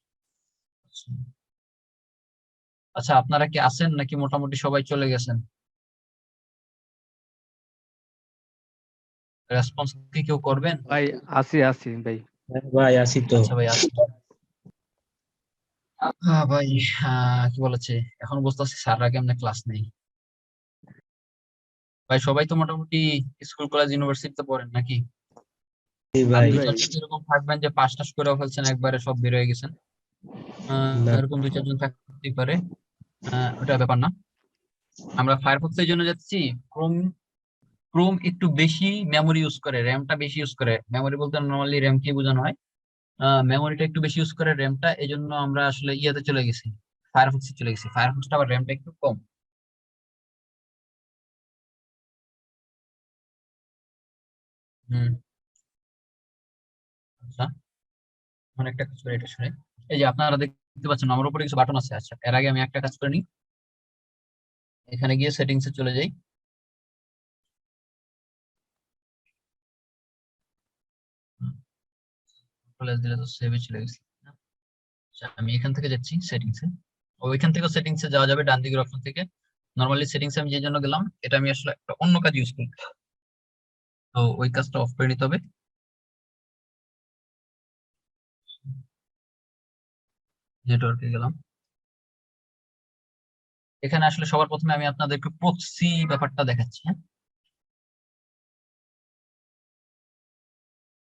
আচ্ছা আপনারা কি আছেন নাকি মোটামুটি সবাই চলে গেছেন? রেসপন্স কি কেউ করবেন? ভাই আছি ভাই। ভাই আসি তো। আচ্ছা ভাই আসুন। হ্যাঁ ভাই, কি বলেছে, এখন বুঝতেছি স্যাররা কেমনে ক্লাস নেই। ভাই সবাই তো মোটামুটি স্কুল কলেজ ইউনিভার্সিটিতে পড়েন নাকি? জি আর ভাই। দুই চারজন এরকম থাকবেন যে পাস টাস করে ফেলছেন একবারে, সব বের হয়ে গেছেন, না, এরকম দুই চারজন থাকতেই পারে, ওটা ব্যাপার না। আমরা ফায়ারফক্স এর জন্য যাচ্ছি। ক্রোম ক্রোম একটু বেশি মেমোরি ইউজ করে, র্যামটা বেশি ইউজ করে। মেমোরি বলতে নর্মালি র্যাম কি বোঝানো হয়, মেমোরিটা একটু বেশি ইউজ করে র্যামটা, এই জন্য আমরা আসলে ইয়াতে চলে গেছি, ফায়ারফক্সে চলে গেছি। ফায়ারফক্সটা আবার র্যামটা একটু কম। হুম, আচ্ছা এখন একটা কাজ করে এটা শুনে, এই যে আপনারা দেখতে পাচ্ছেন আমার উপরে কিছু বাটন আছে। আচ্ছা এর আগে আমি একটা কাজ করে নিই, এখানে গিয়ে সেটিংস এ চলে যাই। চলে দিলে তো সেভে চলে গেছি। আচ্ছা, আমি এখান থেকে যাচ্ছি সেটিংস এ, ওইখান থেকে সেটিংস এ যাওয়া যাবে ডান দিকের অপশন থেকে। নর্মালি সেটিংস আমি যে জন্য গেলাম, এটা আমি আসলে একটা অন্য কাজ ইউজ করি, তো ওই কাজটা অফ করে নিতে হবে। নেটওয়ার্কে গেলাম, এখানে আসলে সবার প্রথমে আমি আপনাদেরকে প্রক্সি ব্যাপারটা দেখাচ্ছি।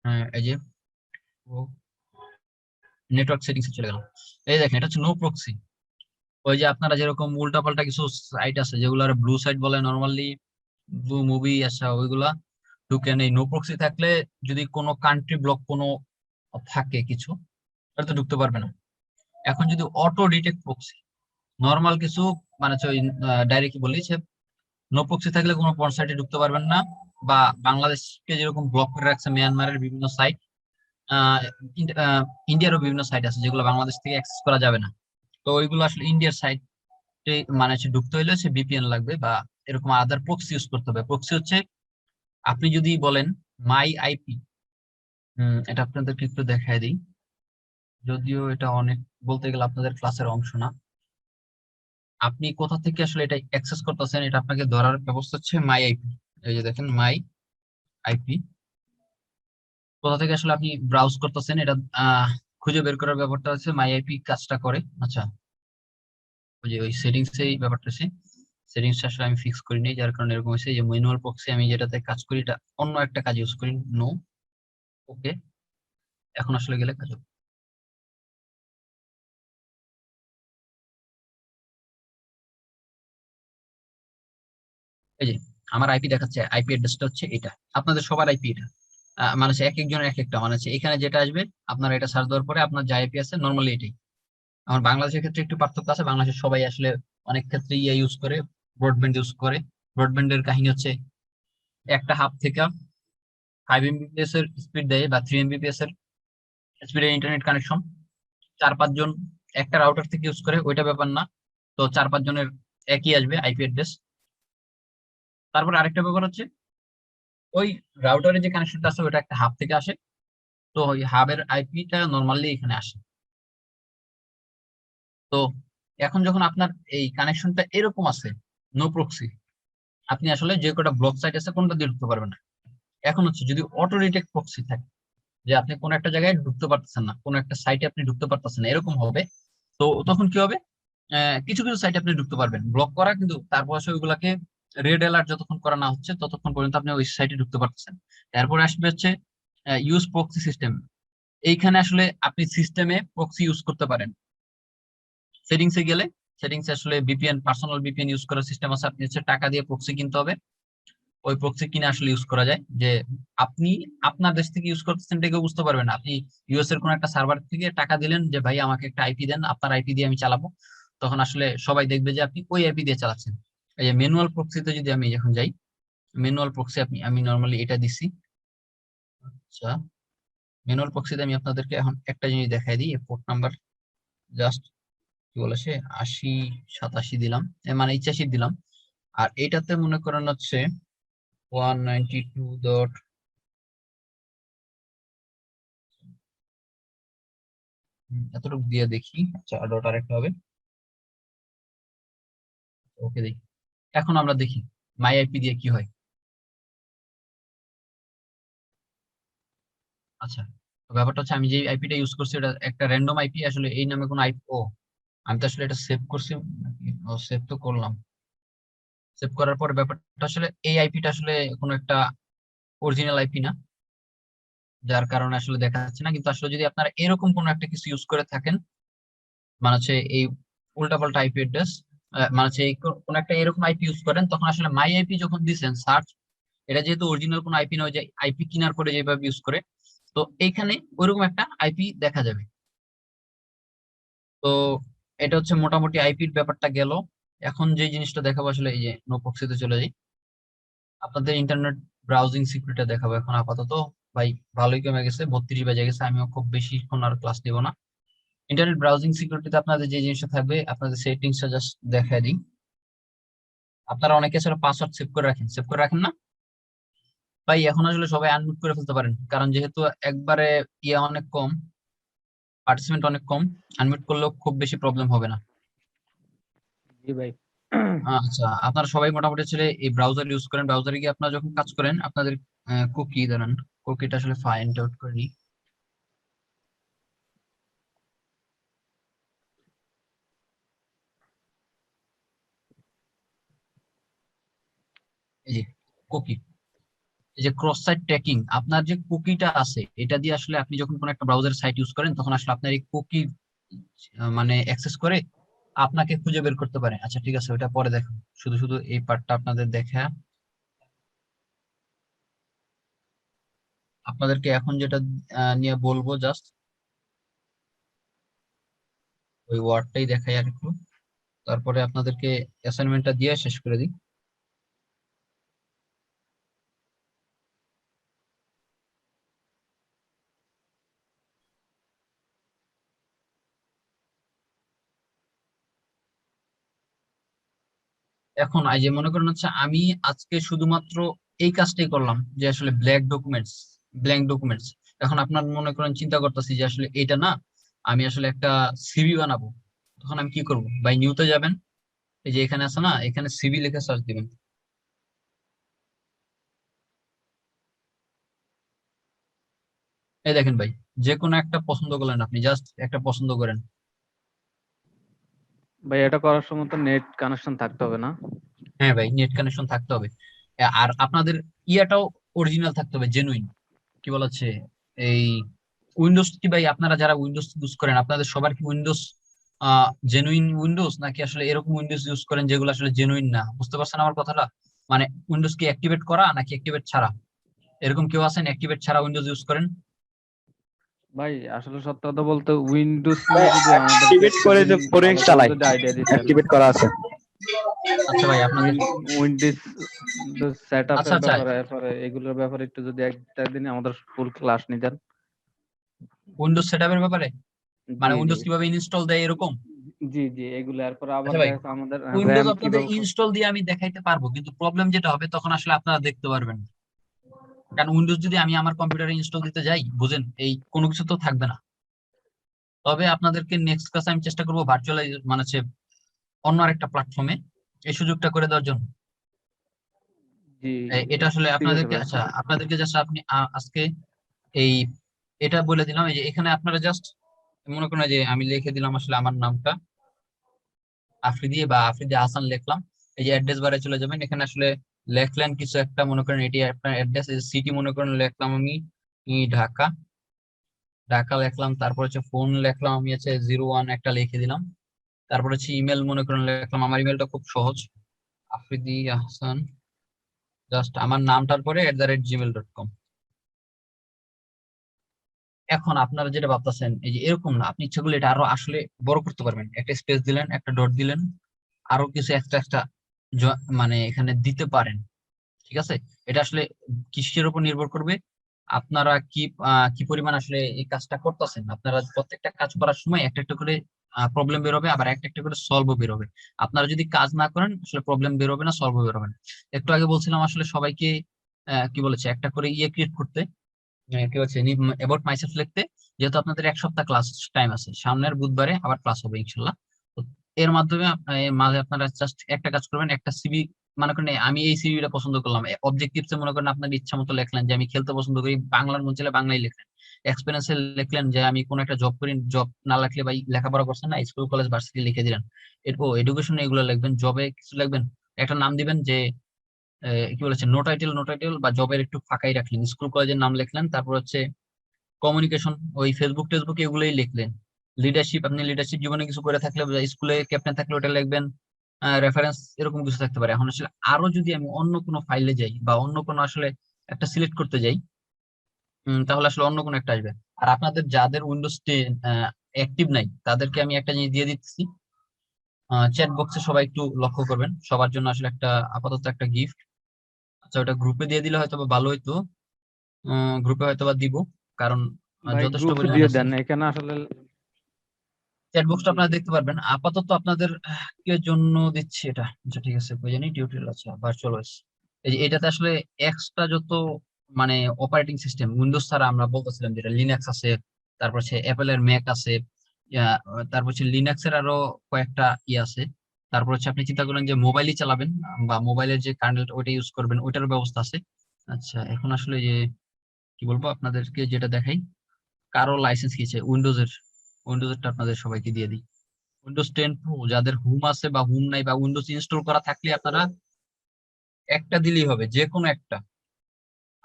হ্যাঁ, এই যে নেটওয়ার্ক সেটিংস এ চলে গেলাম। এই দেখেন এটা হচ্ছে নো প্রক্সি। ওই যে আপনারা যেরকম উল্টাপাল্টা কিছু সাইট আছে যেগুলো ব্লু সাইট বলে নর্মালি, ব্লু মুভি আসা, ওইগুলা ঢুকেন। এই নো প্রক্সি থাকলে যদি কোনো কান্ট্রি ব্লক কোনো থাকে কিছু, তাহলে তো ঢুকতে পারবে না। এখন যদি অটো ডিটেক্ট প্রক্সি, নর্মাল কিছু মানে ডাইরেক্ট বলি যে নো প্রক্সি থাকলে কোনো পর্ন সাইটে ঢুকতে পারবেন না, বা বাংলাদেশকে যেরকম ব্লক করে রাখছে মিয়ানমারের বিভিন্ন সাইট, ইন্ডিয়ারও বিভিন্ন সাইট আছে যেগুলো বাংলাদেশ থেকে অ্যাক্সেস করা যাবে না। তো ওইগুলো আসলে ইন্ডিয়ার সাইট মানে হচ্ছে ঢুকতে হলে হচ্ছে ভিপিএন লাগবে বা এরকম আদার প্রক্সি ইউজ করতে হবে। প্রক্সি হচ্ছে, আপনি যদি বলেন মাই আইপি, এটা আপনাদেরকে একটু দেখাই দিই, যদিও এটা অনেক বলতে গেলে আপনাদের ক্লাসের অংশ না। আপনি কোথা থেকে আসলে এটা অ্যাক্সেস করতেছেন, এটা আপনাকে ধরার ব্যবস্থা হচ্ছে মাই আইপি। এই যে দেখেন মাই আইপি, কোথা থেকে আসলে আপনি ব্রাউজ করতেছেন এটা খুঁজে বের করার ব্যাপারটা হচ্ছে মাই আইপি কাজটা করে। আচ্ছা ওই যে ওই সেটিংস এই ব্যাপারটা আছে, সেটিংস আসলে আমি ফিক্স করি নি, যার কারণে এরকম হয়েছে। এই যে ম্যানুয়াল প্রক্সি আমি যেটাতে কাজ করি, এটা অন্য একটা কাজ ইউজ করি। নো, ওকে, এখন আসলে গেলে কাজ হবে। এই যে আমার আইপি দেখাচ্ছে, আইপি অ্যাড্রেসটা হচ্ছে এটা, আপনাদের সবার আইপি এটা। মানে হচ্ছে এক একজনের এক একটা, মানে হচ্ছে এখানে যেটা আসবে আপনার এটা সার্চ দেওয়ার পরে আপনার যে আইপি আছে নর্মালি এটাই। আমার বাংলাদেশের ক্ষেত্রে একটু পার্থক্য আছে, বাংলাদেশের সবাই আসলে অনেক ক্ষেত্রে ইয়ে ইউজ করে, ব্রডব্যান্ড ইউজ করে। ব্রডব্যান্ডের কাহিনী হচ্ছে একটা হাব থেকে 5 Mbps এর স্পিড দেয় বা 3 Mbps এর স্পিডের ইন্টারনেট কানেকশন। 4-5 জন একটা রাউটার থেকে ইউজ করে, ওইটা ব্যাপার না। তো 4-5 জনের একই আসবে আইপি অ্যাড্রেস। তারপর আরেকটা ব্যাপার হচ্ছে, ওই রাউটারের যে কানেকশনটা আছে ওটা একটা হাব থেকে আসে, তো ওই হাবের আইপিটা নর্মালি এখানে আসে। তো এখন যখন আপনার এই কানেকশনটা এরকম আছে, নো প্রক্সি, আপনি আসলে যে কটা ব্লক সাইট আছে কোনটা দিয়ে ঢুকতে পারবেন না। এখন হচ্ছে যদি অটো ডিটেক্ট প্রক্সি থাকে, যে আপনি কোন একটা জায়গায় ঢুকতে পারতেছেন না, কোন একটা সাইটে আপনি ঢুকতে পারতেছেন না, এরকম হবে, তো তখন কি হবে, কিছু কিছু সাইটে আপনি ঢুকতে পারবেন ব্লক করা, কিন্তু তারপর আসলে ওইগুলাকে রেড অ্যালার্ট যতক্ষণ করা না হচ্ছে ততক্ষণ পর্যন্ত আপনি ওই সাইটে ঢুকতে পারতেছেন। তারপরে আসবে হচ্ছে ইউজ প্রক্সি সিস্টেম। এইখানে আসলে আপনি সিস্টেমে প্রক্সি ইউজ করতে পারেন। সেটিংস এ গেলে সেটিংস আসলে ভিপিএন, পার্সোনাল ভিপিএন ইউজ করার সিস্টেম আছে। আপনি হচ্ছে টাকা দিয়ে প্রক্সি কিনতে হবে, ওই প্রক্সি কিনে আসলে ইউজ করা যায়। যে আপনি আপনার দেশ থেকে ইউজ করতেছেন এটা কেউ বুঝতে পারবে না। আপনি ইউএস এর কোন একটা সার্ভার থেকে টাকা দিলেন যে ভাই আমাকে একটা আইপি দেন, আপনার আইপি দিয়ে আমি চালাবো, তখন আসলে সবাই দেখবে যে আপনি ওই আইপি দিয়ে চালাচ্ছেন। এই যে ম্যানুয়াল প্রক্সিতে যদি আমি এখন যাই, ম্যানুয়াল প্রক্সি আমি নর্মালি এটা দিছি। আচ্ছা, ম্যানুয়াল প্রক্সিতে আমি আপনাদেরকে এখন একটা জিনিস দেখাই দিই, পোর্ট নাম্বার জাস্ট কি বলেছে 8087 দিলাম, মানে 85 দিলাম। আর এটাতে মনে করেন হচ্ছে 192. এতটুকু দিয়ে দেখি। আচ্ছা, ডট আরেকটা হবে, ওকে দেখি। এখন আমরা দেখি মাই আইপি দিয়ে কি হয়। আচ্ছা, তো ব্যাপারটা হচ্ছে আমি যে আইপিটা ইউজ করছি এটা একটা র্যান্ডম আইপি, আসলে এই নামে কোনো আইপি, ও আমি তো আসলে এটা সেভ করছি নাকি? ও সেভ তো করলাম। সেভ করার পর ব্যাপারটা আসলে এই আইপিটা আসলে কোনো একটা অরিজিনাল আইপি না, যার কারণে আসলে দেখা যাচ্ছে না। কিন্তু আসলে যদি আপনারা এরকম কোনো একটা কিছু ইউজ করে থাকেন, মানে হচ্ছে এই উল্টাপাল্টা আইপি অ্যাড্রেস, মানে হচ্ছে এই কোনো একটা এরকম আইপি ইউজ করেন, তখন আসলে মাই আইপি যখন দিচ্ছেন সার্চ, এটা যেহেতু অরিজিনাল কোনো আইপি নয় যে আইপি কেনার পরে যেভাবে ইউজ করে, তো এইখানে ওইরকম একটা আইপি দেখা যাবে। তো এটা হচ্ছে মোটামুটি আইপির ব্যাপারটা গেল। এখন যে জিনিসটা দেখাবো আসলে এই যে নো প্রক্সিতে চলে যাই, আপনাদের ইন্টারনেট ব্রাউজিং সিকিউরিটি দেখাবো এখন আপাতত। ভাই ভালোই কমে গেছে, 32 বেজে গেছে, আমিও খুব বেশিক্ষণ আর ক্লাস নিব না। ইন্টারনেট ব্রাউজিং সিকিউরিটিতে আপনাদের যে জিনিসটা থাকবে, আপনাদের সেটিংসটা জাস্ট দেখায় দিই। আপনারা অনেকে আসলে পাসওয়ার্ড সেভ করে রাখেন না ভাই, এখন আসলে সবাই আনমিউট করে ফেলতে পারেন, কারণ যেহেতু একবারে অনেক কম, পার্টিসিপেন্ট অনেক কম, আনমিউট করলেও খুব বেশি প্রবলেম হবে না। জি ভাই। আচ্ছা, আপনারা সবাই মোটামুটি আসলে এই ব্রাউজার ইউজ করেন। ব্রাউজারে গিয়ে আপনারা যখন কাজ করেন আপনাদের কুকি দাঁড়ান, কুকিটা আসলে ফাইন্ড আউট করে নিই। এই যে কুকি, এই যে ক্রস সাইট ট্র্যাকিং, আপনার যে কুকিটা আছে এটা দিয়ে আসলে আপনি যখন কোনো একটা ব্রাউজার সাইট ইউজ করেন তখন আসলে আপনার এই কুকি মানে অ্যাক্সেস করে আপনাকে খুঁজে বের করতে পারে। আচ্ছা ঠিক আছে, ওটা পরে দেখো, শুধু শুধু এই পার্টটা আপনাদের দেখা। আপনাদেরকে এখন যেটা নিয়ে বলবো, জাস্ট ওই ওয়ার্ডটাই দেখাই আর একটু, তারপরে আপনাদেরকে অ্যাসাইনমেন্টটা দিয়ে শেষ করে দিই। এখন এই যে মনে করেন হচ্ছে আমি আজকে শুধুমাত্র এই কাজটাই করলাম, যে আসলে ব্ল্যাঙ্ক ডকুমেন্টস। এখন আপনার মনে করেন চিন্তা করতেছি যে আসলে এটা না, আমি আসলে একটা সিভি বানাবো, তখন আমি কি করব? বাই নিউতে যাবেন, এই যে এখানে আছে না, এখানে সিভি লিখে সার্চ দিবেন। এই দেখেন ভাই, যে কোনো একটা পছন্দ করলেন, আপনি জাস্ট একটা পছন্দ করেন। ভাই এটা করার সময় তো নেট কানেকশন থাকতে হবে না? হ্যাঁ ভাই, নেট কানেকশন থাকতে হবে। আর আপনাদের ইয়াটাও অরিজিনাল থাকতে হবে, জেনুইন। কি বলা হচ্ছে এই উইন্ডোজ কি ভাই, আপনারা যারা উইন্ডোজ ইউজ করেন আপনাদের সবার কি উইন্ডোজ জেনুইন উইন্ডোজ, নাকি আসলে এরকম উইন্ডোজ ইউজ করেন যেগুলো আসলে জেনুইন না? বুঝতে পারছেন আমার কথাটা? মানে উইন্ডোজ কি অ্যাক্টিভেট করা নাকি অ্যাক্টিভেট ছাড়া? এরকম কেউ আছেন অ্যাক্টিভেট ছাড়া উইন্ডোজ ইউজ করেন? ভাই আসলে সত্য কথা বলতে উইন্ডোজ নিয়ে যদি আমাদেরকে অ্যাক্টিভেট করে যে পরে ভালো করে চালাই, যদি আইডিয়া দিতেন। অ্যাক্টিভেট করা আছে। আচ্ছা ভাই, আপনাদের উইন্ডোজ আচ্ছা সেটআপের আচ্ছা, ব্যাপারে এগুলোর ব্যাপারে একটু যদি একটা দিন আমাদের ফুল ক্লাস নিতেন। উইন্ডোজ সেটআপের ব্যাপারে, জি মানে জি উইন্ডোজ কিভাবে ইনস্টল দেয় এরকম? জি জি এগুলো এরপর আবার আচ্ছা ভাই, দেখা যাচ্ছে আমাদের উইন্ডোজ র্যাম আপনাদের কিভাবে ইনস্টল দিয়ে আমি দেখাইতে পারবো, কিন্তু প্রবলেম যেটা হবে তখন আসলে আপনারা দেখতে পারবেন না। কারণ উইন্ডোজ যদি আমি আমার কম্পিউটারে ইনস্টল দিতে যাই, বুঝেন এই কোনো কিছু তো থাকবে না। তবে আপনাদেরকে নেক্সট ক্লাসে আমি চেষ্টা করবো ভার্চুয়ালাইজ মানে হচ্ছে অন্য আরেকটা প্ল্যাটফর্মে এই সুযোগটা করে দেওয়ার জন্য। জি এটা আসলে ঠিক আছে আপনাদেরকে, ভাই। আচ্ছা আপনাদেরকে জাস্ট আপনি আজকে এই এটা বলে দিলাম, এই যে এখানে আপনারা জাস্ট মনে করেন যে আমি লিখে দিলাম আসলে আমার নামটা আফ্রিদি বা আফ্রিদি হাসান লিখলাম। এই যে অ্যাড্রেস বারে চলে যাবেন, এখানে আসলে লেখলেন কিছু একটা, মনে করেন এটি আপনার অ্যাড্রেস, সিটি মনে করেন লিখলাম আমি ঢাকা, ঢাকা লিখলাম। তারপর হচ্ছে ফোন লিখলাম আমি হচ্ছে 01 একটা লিখে দিলাম। তারপর হচ্ছে ইমেল মনে করেন লিখলাম, আমার ইমেলটা খুব সহজ, আফ্রিদি হাসান জাস্ট আমার নামটার পরে @gmail.com। এখন আপনারা যেটা ভাবতেছেন এই যে এরকম না, আপনি ইচ্ছা করলে এটা আরো আসলে বড় করতে পারবেন। একটা স্পেস দিলেন, একটা ডট দিলেন, আরো কিছু এক্সট্রা এক্সট্রা মানে এখানে দিতে পারেন। ঠিক আছে, এটা আসলে কিসের উপর নির্ভর করবে, আপনারা কি পরিমাণ আসলে এই কাজটা করতেছেন। আপনারা প্রত্যেকটা কাজ করার সময় একটা একটা করে প্রবলেম বেরোবে, আবার একটা একটা করে সলভও বেরোবে। আপনারা যদি কাজ না করেন আসলে প্রবলেম বেরোবে না, সলভও বেরোবে না। একটু আগে বলছিলাম আসলে সবাইকে কি বলেছে একটা করে ক্রিয়েট করতে, কি বলছে অ্যাবাউট মাইসেলফ লিখতে। যেহেতু আপনাদের 1 সপ্তাহ ক্লাস টাইম আছে, সামনের বুধবারে আবার ক্লাস হবে ইনশাল্লাহ। তো এর মাধ্যমে এর মাঝে আপনারা জাস্ট একটা কাজ করবেন, একটা সিভি মনে করেন আমি এই সিভিটা পছন্দ করলাম, অবজেক্টিভস মনে করেন আপনার ইচ্ছা মতো লিখলেন যে আমি খেলতে পছন্দ করি, বাংলার মন চাইলে বাংলায় লিখলেন। এক্সপিরিয়েন্সে লিখলেন যে আমি কোনো একটা জব করি, জব না লিখলে বা লেখাপড়া করছেন না, স্কুল কলেজ ভার্সিটি লিখে দিলেন। এডুকেশন এগুলো লিখবেন, জবে কিছু লিখবেন, একটা নাম দিবেন যে কি বলেছে নো টাইটেল, নো টাইটেল বা জবের একটু ফাঁকাই রাখলেন, স্কুল কলেজের নাম লিখলেন। তারপর হচ্ছে কমিউনিকেশন, ওই ফেসবুক টেসবুক এগুলোই লিখলেন। লিডারশিপ, আপনি লিডারশিপ জীবনে কিছু করে থাকলে, স্কুলে ক্যাপ্টেন থাকলে ওটা লিখবেন। রেফারেন্স এরকম কিছু থাকতে পারে। এখন আসলে আরো যদি আমি অন্য কোনো ফাইলে যাই বা অন্য কোনো আসলে একটা সিলেক্ট করতে যাই, তাহলে আসলে অন্য কোনো একটা আসবে। আর আপনাদের যাদের উইন্ডোজ 10 অ্যাক্টিভ নাই তাদেরকে আমি একটা জিনিস দিয়ে দিচ্ছি, চ্যাট বক্সে সবাই একটু লক্ষ্য করবেন, সবার জন্য আসলে একটা আপাতত একটা গিফট। আচ্ছা ওটা গ্রুপে দিয়ে দিলে হয়তো বা ভালো হইতো, গ্রুপে হয়তো বা দিব, কারণ ভাই যথেষ্ট গ্রুপে পরিমাণ দিয়ে আছে। দেন, এখানে আসলে চ্যাট বক্সটা জি আপনারা দেখতে পারবেন। আপাতত আপনাদের কে জন্য দিচ্ছি এটা, আচ্ছা ঠিক আছে, কই জানি টিউটোরিয়াল আছে ভার্চুয়াল ওয়েস। এই যে এটাতে আসলে এক্সট্রা যত মানে অপারেটিং সিস্টেম উইন্ডোজ ছাড়া আমরা বলতেছিলাম যেটা লিনাক্স আছে, তারপর হচ্ছে অ্যাপেলের ম্যাক আছে, তারপর হচ্ছে লিনাক্স এর আরো কয়েকটা আছে। তারপর হচ্ছে আপনি চিন্তা করেন যে মোবাইলই চালাবেন বা মোবাইলের যে কার্নেল ওইটা ইউজ করবেন, ওইটার ব্যবস্থা আছে। আচ্ছা এখন আসলে যে কি বলবো আপনাদেরকে যেটা দেখাই, কারো লাইসেন্স কি চাই উইন্ডোজেরটা আপনাদের সবাইকে দিয়ে দিই। উইন্ডোজ 10 প্রো যাদের হোম আছে বা হোম নাই বা উইন্ডোজ ইনস্টল করা থাকলে আপনারা একটা দিলেই হবে, যে কোনো একটা।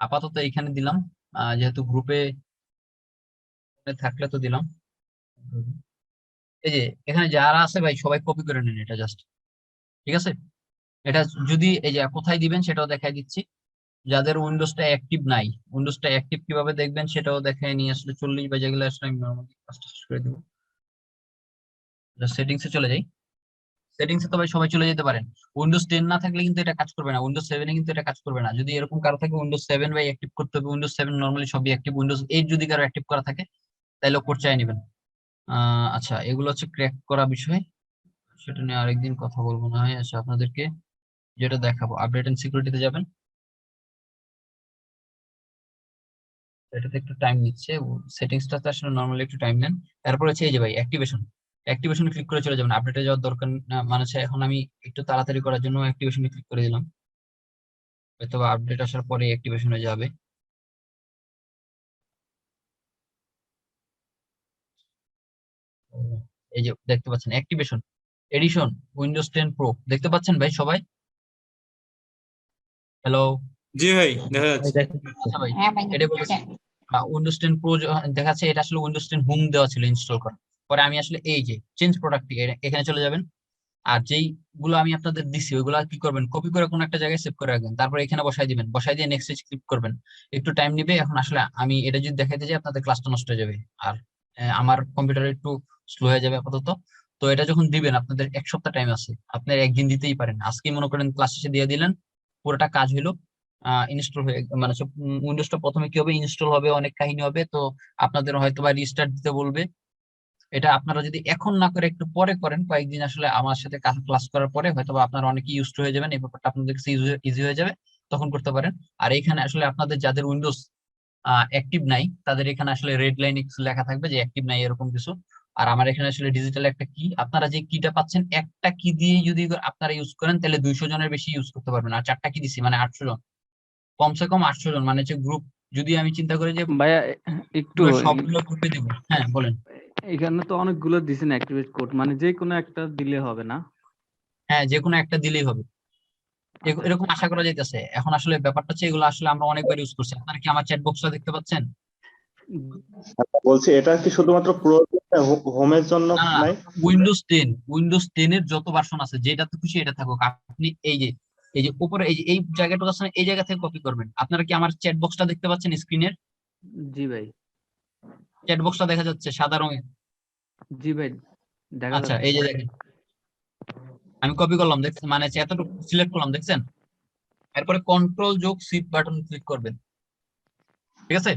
আপাতত এখানে দিলাম, যেহেতু গ্রুপে থাকলে তো দিলাম। এই যে এখানে যারা আছে ভাই সবাই কপি করে নেন এটা জাস্ট। ঠিক আছে, এটা যদি এই যে কোথায় দিবেন সেটাও দেখাই দিচ্ছি। যাদের উইন্ডোজটা অ্যাক্টিভ নাই, উইন্ডোজটা অ্যাক্টিভ কিভাবে দেখবেন সেটাও দেখাই নিয়ে আসলে 40 বাজে গেলে আসলে আমি নর্মালি কাজটা শেষ করে দিব। সেটিংসে চলে যাই, সেটিংসে তো ভাই সবাই চলে যেতে পারেন। উইন্ডোজ 10 না থাকলে কিন্তু এটা কাজ করবে না, উইন্ডোজ 7 এ কিন্তু এটা কাজ করবে না। যদি এরকম কারো থাকে উইন্ডোজ 7 ভাই অ্যাক্টিভ করতে হবে, উইন্ডোজ 7 নরমালি সবই অ্যাক্টিভ, উইন্ডোজ 8 যদি কারো অ্যাক্টিভ করা থাকে তাহলে কোড চাই নেবেন। আচ্ছা এগুলো হচ্ছে ক্র্যাক করা বিষয়, সেটা নিয়ে আরেকদিন কথা বলবো না হয়। আচ্ছা আপনাদেরকে যেটা দেখাবো, আপডেট এন্ড সিকিউরিটিতে যাবেন, এটাতে একটু টাইম নিচ্ছে, সেটিংসটাতে আসলে নরমালি একটু টাইম নেন। তারপর হচ্ছে এই যে ভাই অ্যাক্টিভেশন, অ্যাক্টিভেশনে ক্লিক করে চলে যাবেন, আপডেটে যাওয়ার দরকার মানে হচ্ছে এখন আমি একটু তাড়াতাড়ি করার জন্য অ্যাক্টিভেশনে ক্লিক করে দিলাম, হয়তো আপডেট আসার পরে অ্যাক্টিভেশনে যাবে। ও, এই যে দেখতে পাচ্ছেন অ্যাক্টিভেশন এডিশন উইন্ডোজ 10 প্রো দেখতে পাচ্ছেন ভাই সবাই? হ্যালো? জি ভাই দেখা ভাই যাচ্ছে। দেখা যাচ্ছে। আচ্ছা ভাই, এটা বলতেছি উইন্ডোজ 10 প্রো দেখাচ্ছে, এটা আসলে উইন্ডোজ 10 হোম দেওয়া ছিল ইনস্টল করা। পরে আমি আসলে এই যে চেঞ্জ প্রোডাক্ট এখানে চলে যাবেন, আর যেই গুলো আমি আপনাদের দিছি ওইগুলো কি করবেন, কপি করে কোনো একটা জায়গায় সেভ করে রাখবেন, তারপর এখানে বসাই দিবেন, বসাই দিয়ে নেক্সট ক্লিক করবেন। একটু টাইম নিবে। এখন আসলে আমি এটা যদি দেখাইতে যাই আপনাদের ক্লাসটা নষ্ট হয়ে যাবে, আর আমার কম্পিউটার একটু স্লো হয়ে যাবে আপাতত। তো এটা যখন দিবেন আপনাদের 1 সপ্তাহ টাইম আছে, আপনার একদিন দিতেই পারেন, আজকেই মনে করেন ক্লাস শেষে দিয়ে দিলেন, পুরোটা কাজ হলো, ইনস্টল হয়ে মানে উইন্ডোজটা প্রথমে কি হবে, ইনস্টল হবে, অনেক কাহিনী হবে, তো আপনাদের হয়তো বা রিস্টার্ট দিতে বলবে। এটা আপনারা যদি এখন না করে একটু পরে করেন, কয়েকদিন আসলে আমার সাথে ক্লাস করার পরে হয়তো বা আপনারা অনেকে ইউজ হয়ে যাবেন, এই ব্যাপারটা আপনাদের কাছে ইজি হয়ে যাবে, তখন করতে পারেন। আর এখানে আসলে আপনাদের যাদের উইন্ডোজ অ্যাক্টিভ নাই তাদের এখানে আসলে রেড লাইনে কিছু লেখা থাকবে যে অ্যাক্টিভ নাই এরকম কিছু, আর আমার এখানে আসলে ডিজিটাল একটা কি, আপনারা যে কিটা পাচ্ছেন একটা কি দিয়ে যদি আপনারা ইউজ করেন তাহলে 200 জনের বেশি ইউজ করতে পারবেন। আর 4টা কি দিছি মানে 800 জন, কমসে কম 800 জন, মানে যে গ্রুপ, যদি আমি চিন্তা করি যে ভাইয়া একটু পুরো সবগুলো গ্রুপে দিব। হ্যাঁ বলেন। এখানে তো অনেকগুলো দিছেন অ্যাক্টিভেট কোড, মানে যে কোনো একটা দিলে হবে না? হ্যাঁ, যে কোনো একটা দিলেই হবে, আচ্ছা এরকম আশা করা যাইতেছে। এখন আসলে ব্যাপারটা হচ্ছে এগুলো আসলে আমরা অনেকবার ইউজ করছি। আপনারা কি আমার চ্যাট বক্সটা দেখতে পাচ্ছেন? বলছি এটা কি শুধুমাত্র প্রো হোমের জন্য না না, নাই? উইন্ডোজ 10 এর যত ভার্সন আছে যেটাতে খুশি এটা থাকুক, আপনি এই যে উপরে এই জায়গাটা আছে না, এই জায়গা থেকে কপি করবেন। আপনারা কি আমার চ্যাট বক্সটা দেখতে পাচ্ছেন স্ক্রিনের? জি ভাই। চ্যাট বক্সটা দেখা যাচ্ছে সাদা রঙের? জি ভাই, দেখা আচ্ছা, যাচ্ছে। এই যে দেখেন, আমি কপি করলাম, দেখছেন? মানে এতটুকু সিলেক্ট করলাম, দেখছেন? এরপরে কন্ট্রোল যোগ শিফট বাটন ক্লিক করবেন, ঠিক আছে?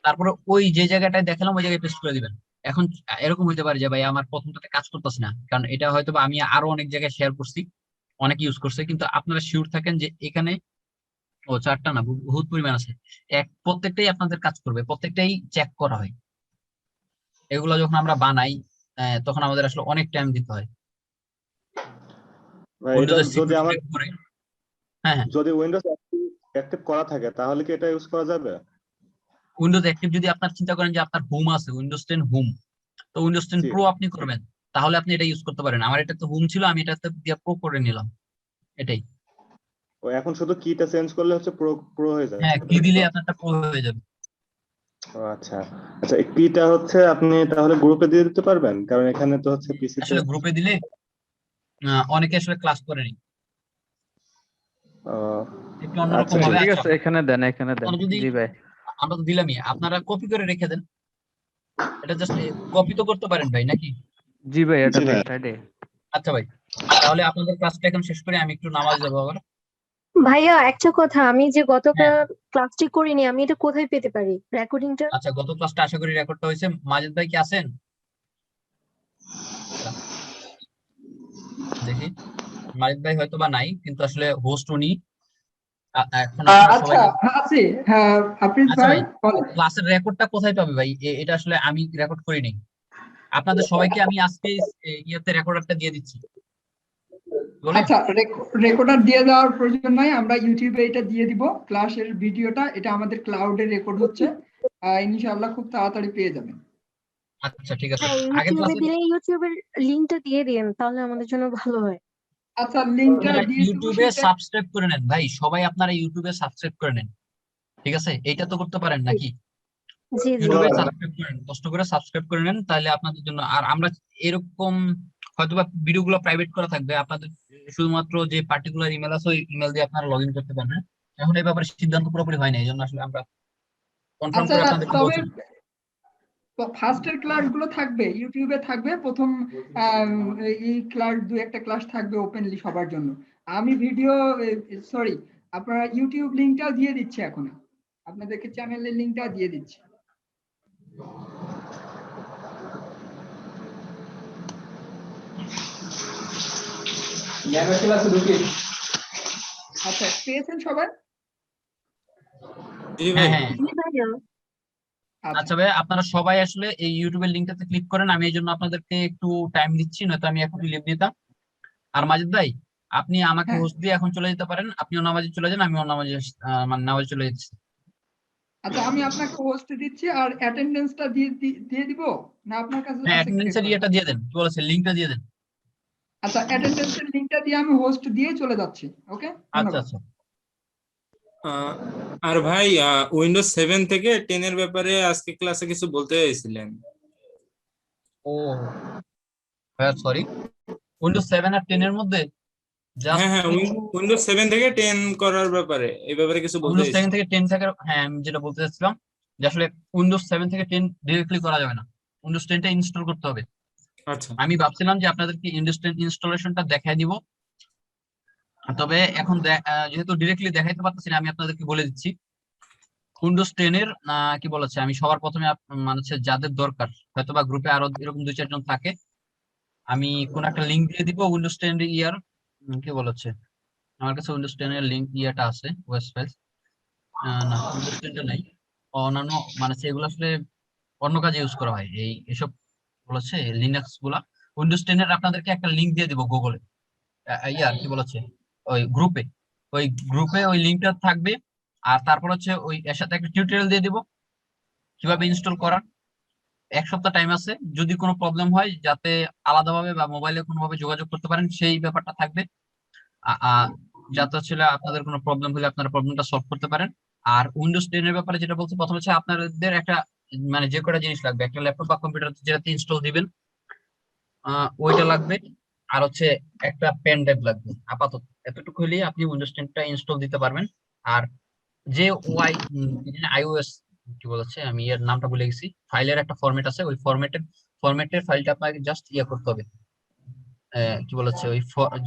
তারপরে ওই যে জায়গাটায় দেখালাম ওই জায়গায় পেস্ট করে দিবেন। এখন এরকম হইতে পারে যে ভাই আমার প্রথমটাতে কাজ করতেছে না, কারণ এটা হয়তো বা আমি আরো অনেক জায়গায় শেয়ার করছি, অনেকে ইউজ করছে, কিন্তু আপনারা শিওর থাকেন যে এখানে, ও 4টা না, বহুত পরিমাণ আছে, প্রত্যেকটাই আপনাদের কাজ করবে, প্রত্যেকটাই চেক করা হয়। এগুলো যখন আমরা বানাই তখন আমাদের আসলে অনেক টাইম দিতে হয় এটা উইন্ডোজের যদি সিকিউরিটি আমার চেক করে। হ্যাঁ হ্যাঁ, যদি উইন্ডোজ অ্যাক্টিভ করা থাকে তাহলে কি এটা ইউজ করা যাবে? উইন্ডোজ অ্যাক্টিভ যদি আপনার চিন্তা করেন যে আপনার হোম আছে, উইন্ডোজ 10 হোম, তো উইন্ডোজ 10 জি। প্রো আপনি করবেন, তাহলে আপনি এটা ইউজ করতে পারেন। আমার এটা তো হোম ছিল, আমি এটাতে দিয়ে প্রো করে নিলাম, এটাই। ও এখন শুধু কিটা চেঞ্জ করলে হচ্ছে প্রো প্রো হয়ে যাবে, হ্যাঁ, কি তাই দিলে তো? আপনারটা প্রো হয়ে যাবে। ও আচ্ছা আচ্ছা, এই কিটা হচ্ছে আপনি তাহলে গ্রুপে দিয়ে দিতে পারবেন, কারণ এখানে তো হচ্ছে পিসিতে। আসলে গ্রুপে দিলে অনেকে আসলে ক্লাস করেনি, একটু অন্যরকম আচ্ছা হবে। ঠিক ঠিক আচ্ছা, আছে, এখানে দেন, এখানে দেন। আপনারা যদি, জি ভাই। আমরা তো দিলামই, আপনারা কপি করে রেখে দেন, এটা জাস্ট কপি তো করতে পারেন ভাই নাকি? জি ভাই, এটা জি ভাই। ব্যাক সাইডে। আচ্ছা ভাই, তাহলে আপনাদের ক্লাসটা এখন শেষ করে আমি একটু নামাজ যাবো আবার। ভাইয়া একটা কথা, আমি যে হ্যাঁ, গতকাল ক্লাসটি করিনি, আমি এটা কোথায় পেতে পারি রেকর্ডিংটা? আচ্ছা, গত ক্লাসটা আশা করি রেকর্ডটা হয়েছে। মাজিদ ভাই কি আছেন? আচ্ছা, দেখি, মাজিদ ভাই হয়তো বা নাই, কিন্তু আসলে হোস্ট উনি। এখন আপনারা আচ্ছা, সবাইকে, আছি। হ্যাঁ, আফ্রিদ আচ্ছা ভাই ভাই, বলেন। ক্লাসের রেকর্ডটা কোথায় পাবে ভাই? এটা আসলে আমি রেকর্ড করিনি। আপনাদের সবাইকে আমি আজকে ইয়েতে রেকর্ডারটা দিয়ে দিচ্ছি, বলে। আচ্ছা, রেকর্ডার দিয়ে দেওয়ার প্রয়োজন নাই, আমরা ইউটিউবে এটা দিয়ে দিব। ক্লাসের ভিডিওটা এটা আমাদের ক্লাউডে রেকর্ড হচ্ছে, ইনশাআল্লাহ খুব তাড়াতাড়ি পেয়ে যাবেন। আচ্ছা ঠিক আছে। হ্যাঁ, আগের ইউটিউবে ক্লাসে দিলে ইউটিউবের লিংকটা দিয়ে দিন, তাহলে আমাদের জন্য ভালো হয়। আচ্ছা, লিংকটা আপনারা দিয়ে দিব ইউটিউবে সেটা। সাবস্ক্রাইব করে নেন ভাই, সবাই আপনারা ইউটিউবে সাবস্ক্রাইব করে নেন, ঠিক আছে? এইটা তো করতে পারেন নাকি? জি জি। ইউটিউবে সাবস্ক্রাইব করেন, কষ্ট করে সাবস্ক্রাইব করে নেন, তাহলে আপনাদের জন্য। আর আমরা এরকম হয়তোবা ভিডিওগুলো প্রাইভেট করা থাকবে, আপনাদের শুধুমাত্র যে পার্টিকুলার ইমেল আছে ওই ইমেল দিয়ে আপনারা লগ ইন করতে পারবেন। এখন এই ব্যাপারে সিদ্ধান্ত পুরোপুরি হয় না, এই জন্য আসলে আমরা কনফার্ম আচ্ছা, করে আপনাদেরকে তবে বলছি। ফার্স্টের ক্লাসগুলো থাকবে ইউটিউবে থাকবে প্রথম। আম, এই ক্লাস দুই একটা ক্লাস থাকবে ওপেনলি সবার জন্য। আমি ভিডিও, সরি, আপনারা ইউটিউব লিংকটাও দিয়ে দিচ্ছি এখন, আপনাদেরকে চ্যানেলের লিংকটা দিয়ে দিচ্ছি। আচ্ছা, পেয়েছেন সবাই? জি হ্যাঁ ভাই। হ্যাঁ, জি ভাইয়া। আচ্ছা আচ্ছা ভাই, আপনারা সবাই আসলে এই ইউটিউবের লিঙ্কটাতে ক্লিক করেন, আমি এই জন্য আপনাদেরকে একটু টাইম দিচ্ছি, নয়তো আমি এখন লিভ নিতাম। আর মাজিদ ভাই, আপনি আমাকে হ্যাঁ, হোস্ট দিয়ে এখন চলে যেতে পারেন, আপনিও নামাজে চলে যান, আমিও নামাজে মানে নামাজে চলে যাচ্ছি। আচ্ছা, আমি আপনাকে হোস্ট দিচ্ছি আর অ্যাটেন্ডেন্সটা দিয়ে দিয়ে দিব, না আপনার কাছে হ্যাঁ, আছে অ্যাটেন্ডেন্সের পেপার? ইয়েটা দিয়ে দেন, কি বলেছে, লিঙ্কটা দিয়ে দেন। আচ্ছা, অ্যাটেন্ডেন্সের লিংকটা দিয়ে আমি হোস্ট দিয়ে চলে যাচ্ছি। ওকে, আচ্ছা ধন্যবাদ। আচ্ছা। আহ, আর ভাই, উইন্ডোজ 7 থেকে 10 এর ব্যাপারে আজকে ক্লাসে কিছু বলতে চাইছিলেন। ও ভাইয়া, সরি, উইন্ডোজ 7 আর 10 এর মধ্যে জাস্ট হ্যাঁ হ্যাঁ, কিছু, উইন্ডোজ 7 থেকে 10 করার ব্যাপারে, এই ব্যাপারে কিছু বলতে উইন্ডোজ 7 চাইছিলেন। থেকে 10 থেকে, হ্যাঁ আমি যেটা বলতে চাচ্ছিলাম যে আসলে উইন্ডোজ 7 থেকে 10 ডিরেক্টলি করা যাবে না, উইন্ডোজ 10টা ইনস্টল করতে হবে। আচ্ছা আমি ভাবছিলাম যে আপনাদেরকে উইন্ডোজ 10 ইনস্টলেশনটা দেখাই দিব, তবে এখন যেহেতু ডিরেক্টলি দেখাইতে পারতেছি না, আমি আপনাদেরকে বলে দিচ্ছি। উইন্ডোজ 10 এর কি বলেছে, আমি সবার প্রথমে মানে হচ্ছে যাদের দরকার, হয়তো বা গ্রুপে আরো এরকম 2-4 জন থাকে, আমি কোন একটা লিঙ্ক দিয়ে দিব উইন্ডোজ 10 এর ইয়ার, কি বলেছে, আমার কাছে উইন্ডোজ 10 এর লিঙ্ক ইয়াটা আছে, ওয়েস্ট ফাইল, না উইন্ডোজ 10টা নাই, অন্যান্য মানে হচ্ছে এগুলো আসলে অন্য কাজে ইউজ করা হয়, এসব বলেছে লিনাক্স গুলা, উইন্ডোজ 10 এর আপনাদেরকে একটা লিংক দিয়ে দিব গুগলে, ইয়ার কি বলেছে ওই গ্রুপে, ওই লিংকটা থাকবে। আর তারপর হচ্ছে ওই এর সাথে একটা টিউটোরিয়াল দিয়ে দিব কিভাবে ইনস্টল করার। 1 সপ্তাহ টাইম আছে, যদি কোনো প্রবলেম হয় যাতে আলাদাভাবে বা মোবাইলে কোনোভাবে যোগাযোগ করতে পারেন সেই ব্যাপারটা থাকবে। যাতে হচ্ছে আপনাদের কোনো প্রবলেম হলে আপনারা প্রবলেমটা সলভ করতে পারেন। আর উইন্ডোজ 10 এর ব্যাপারে যেটা বলছি, প্রথম হচ্ছে আপনাদের একটা মানে যে কটা জিনিস লাগবে, একটা ল্যাপটপ বা কম্পিউটার যেটাতে ইনস্টল দিবেন ওইটা লাগবে, আর হচ্ছে একটা পেন ড্রাইভ লাগবে। আপাতত এতটুকু হলেই আপনি উইন্ডোজ 10টা ইনস্টল দিতে পারবেন। আর যে iOS কি বলেছে, আমি এর নামটা ভুলে গেছি, ফাইলের একটা ফরম্যাট আছে, ওই ফরম্যাটের ফাইলটা আপনাকে জাস্ট করতে হবে, কি বলেছে ওই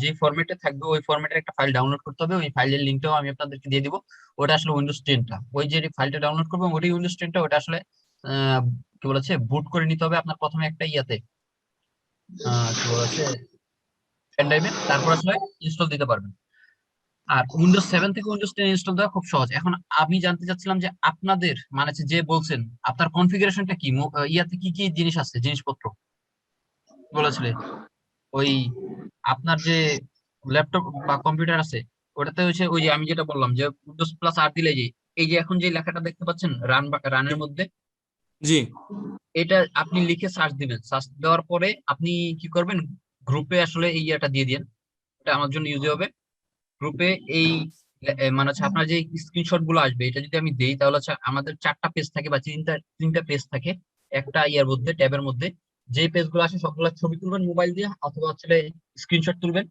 যে ফরম্যাটে থাকবে ওই ফরম্যাটের একটা ফাইল ডাউনলোড করতে হবে। ওই ফাইলের লিঙ্কটাও আমি আপনাদেরকে দিয়ে দিব। ওটা আসলে উইন্ডোজ 10টা, ওই যে ফাইলটা ডাউনলোড করবেন ওটাই উইন্ডোজ 10টা। ওটা আসলে কি বলেছে বুট করে নিতে হবে আপনার প্রথমে একটা কি বলেছে পেন ড্রাইভে, তারপর আসলে ইনস্টল দিতে পারবেন। আর উইন্ডোজ 7 থেকে উইন্ডোজ 10 ইনস্টল দেওয়া খুব সহজ। এখন আমি জানতে চাচ্ছিলাম যে আপনাদের মানে হচ্ছে যে বলছেন আপনার কনফিগারেশনটা কি, ইয়াতে কি কি জিনিস আছে, জিনিসপত্র বলেছিলেন ওই আপনার যে ল্যাপটপ বা কম্পিউটার আছে ওটাতে হচ্ছে ওই যে আমি যেটা বললাম যে উইন্ডোজ প্লাস আর দিলে যে এই যে এখন যে লেখাটা দেখতে পাচ্ছেন রানের মধ্যে, জি এটা আপনি লিখে সার্চ দিবেন। সার্চ দেওয়ার পরে আপনি কি করবেন, গ্রুপে আসলে এই ইয়েটা দিয়ে দিন, এটা আমার জন্য ইউজ হবে। গ্রুপে এই মানে হচ্ছে আপনার যে স্ক্রিনশট গুলো আসবে, এটা যদি আমি দেই তাহলে হচ্ছে আমাদের 4টা পেজ থাকে বা তিনটা পেজ থাকে একটা ইয়ার মধ্যে, ট্যাবের মধ্যে। যে পেজ গুলো আসে সবগুলো ছবি তুলবেন মোবাইল দিয়ে, অথবা হচ্ছে স্ক্রিনশট তুলবেন।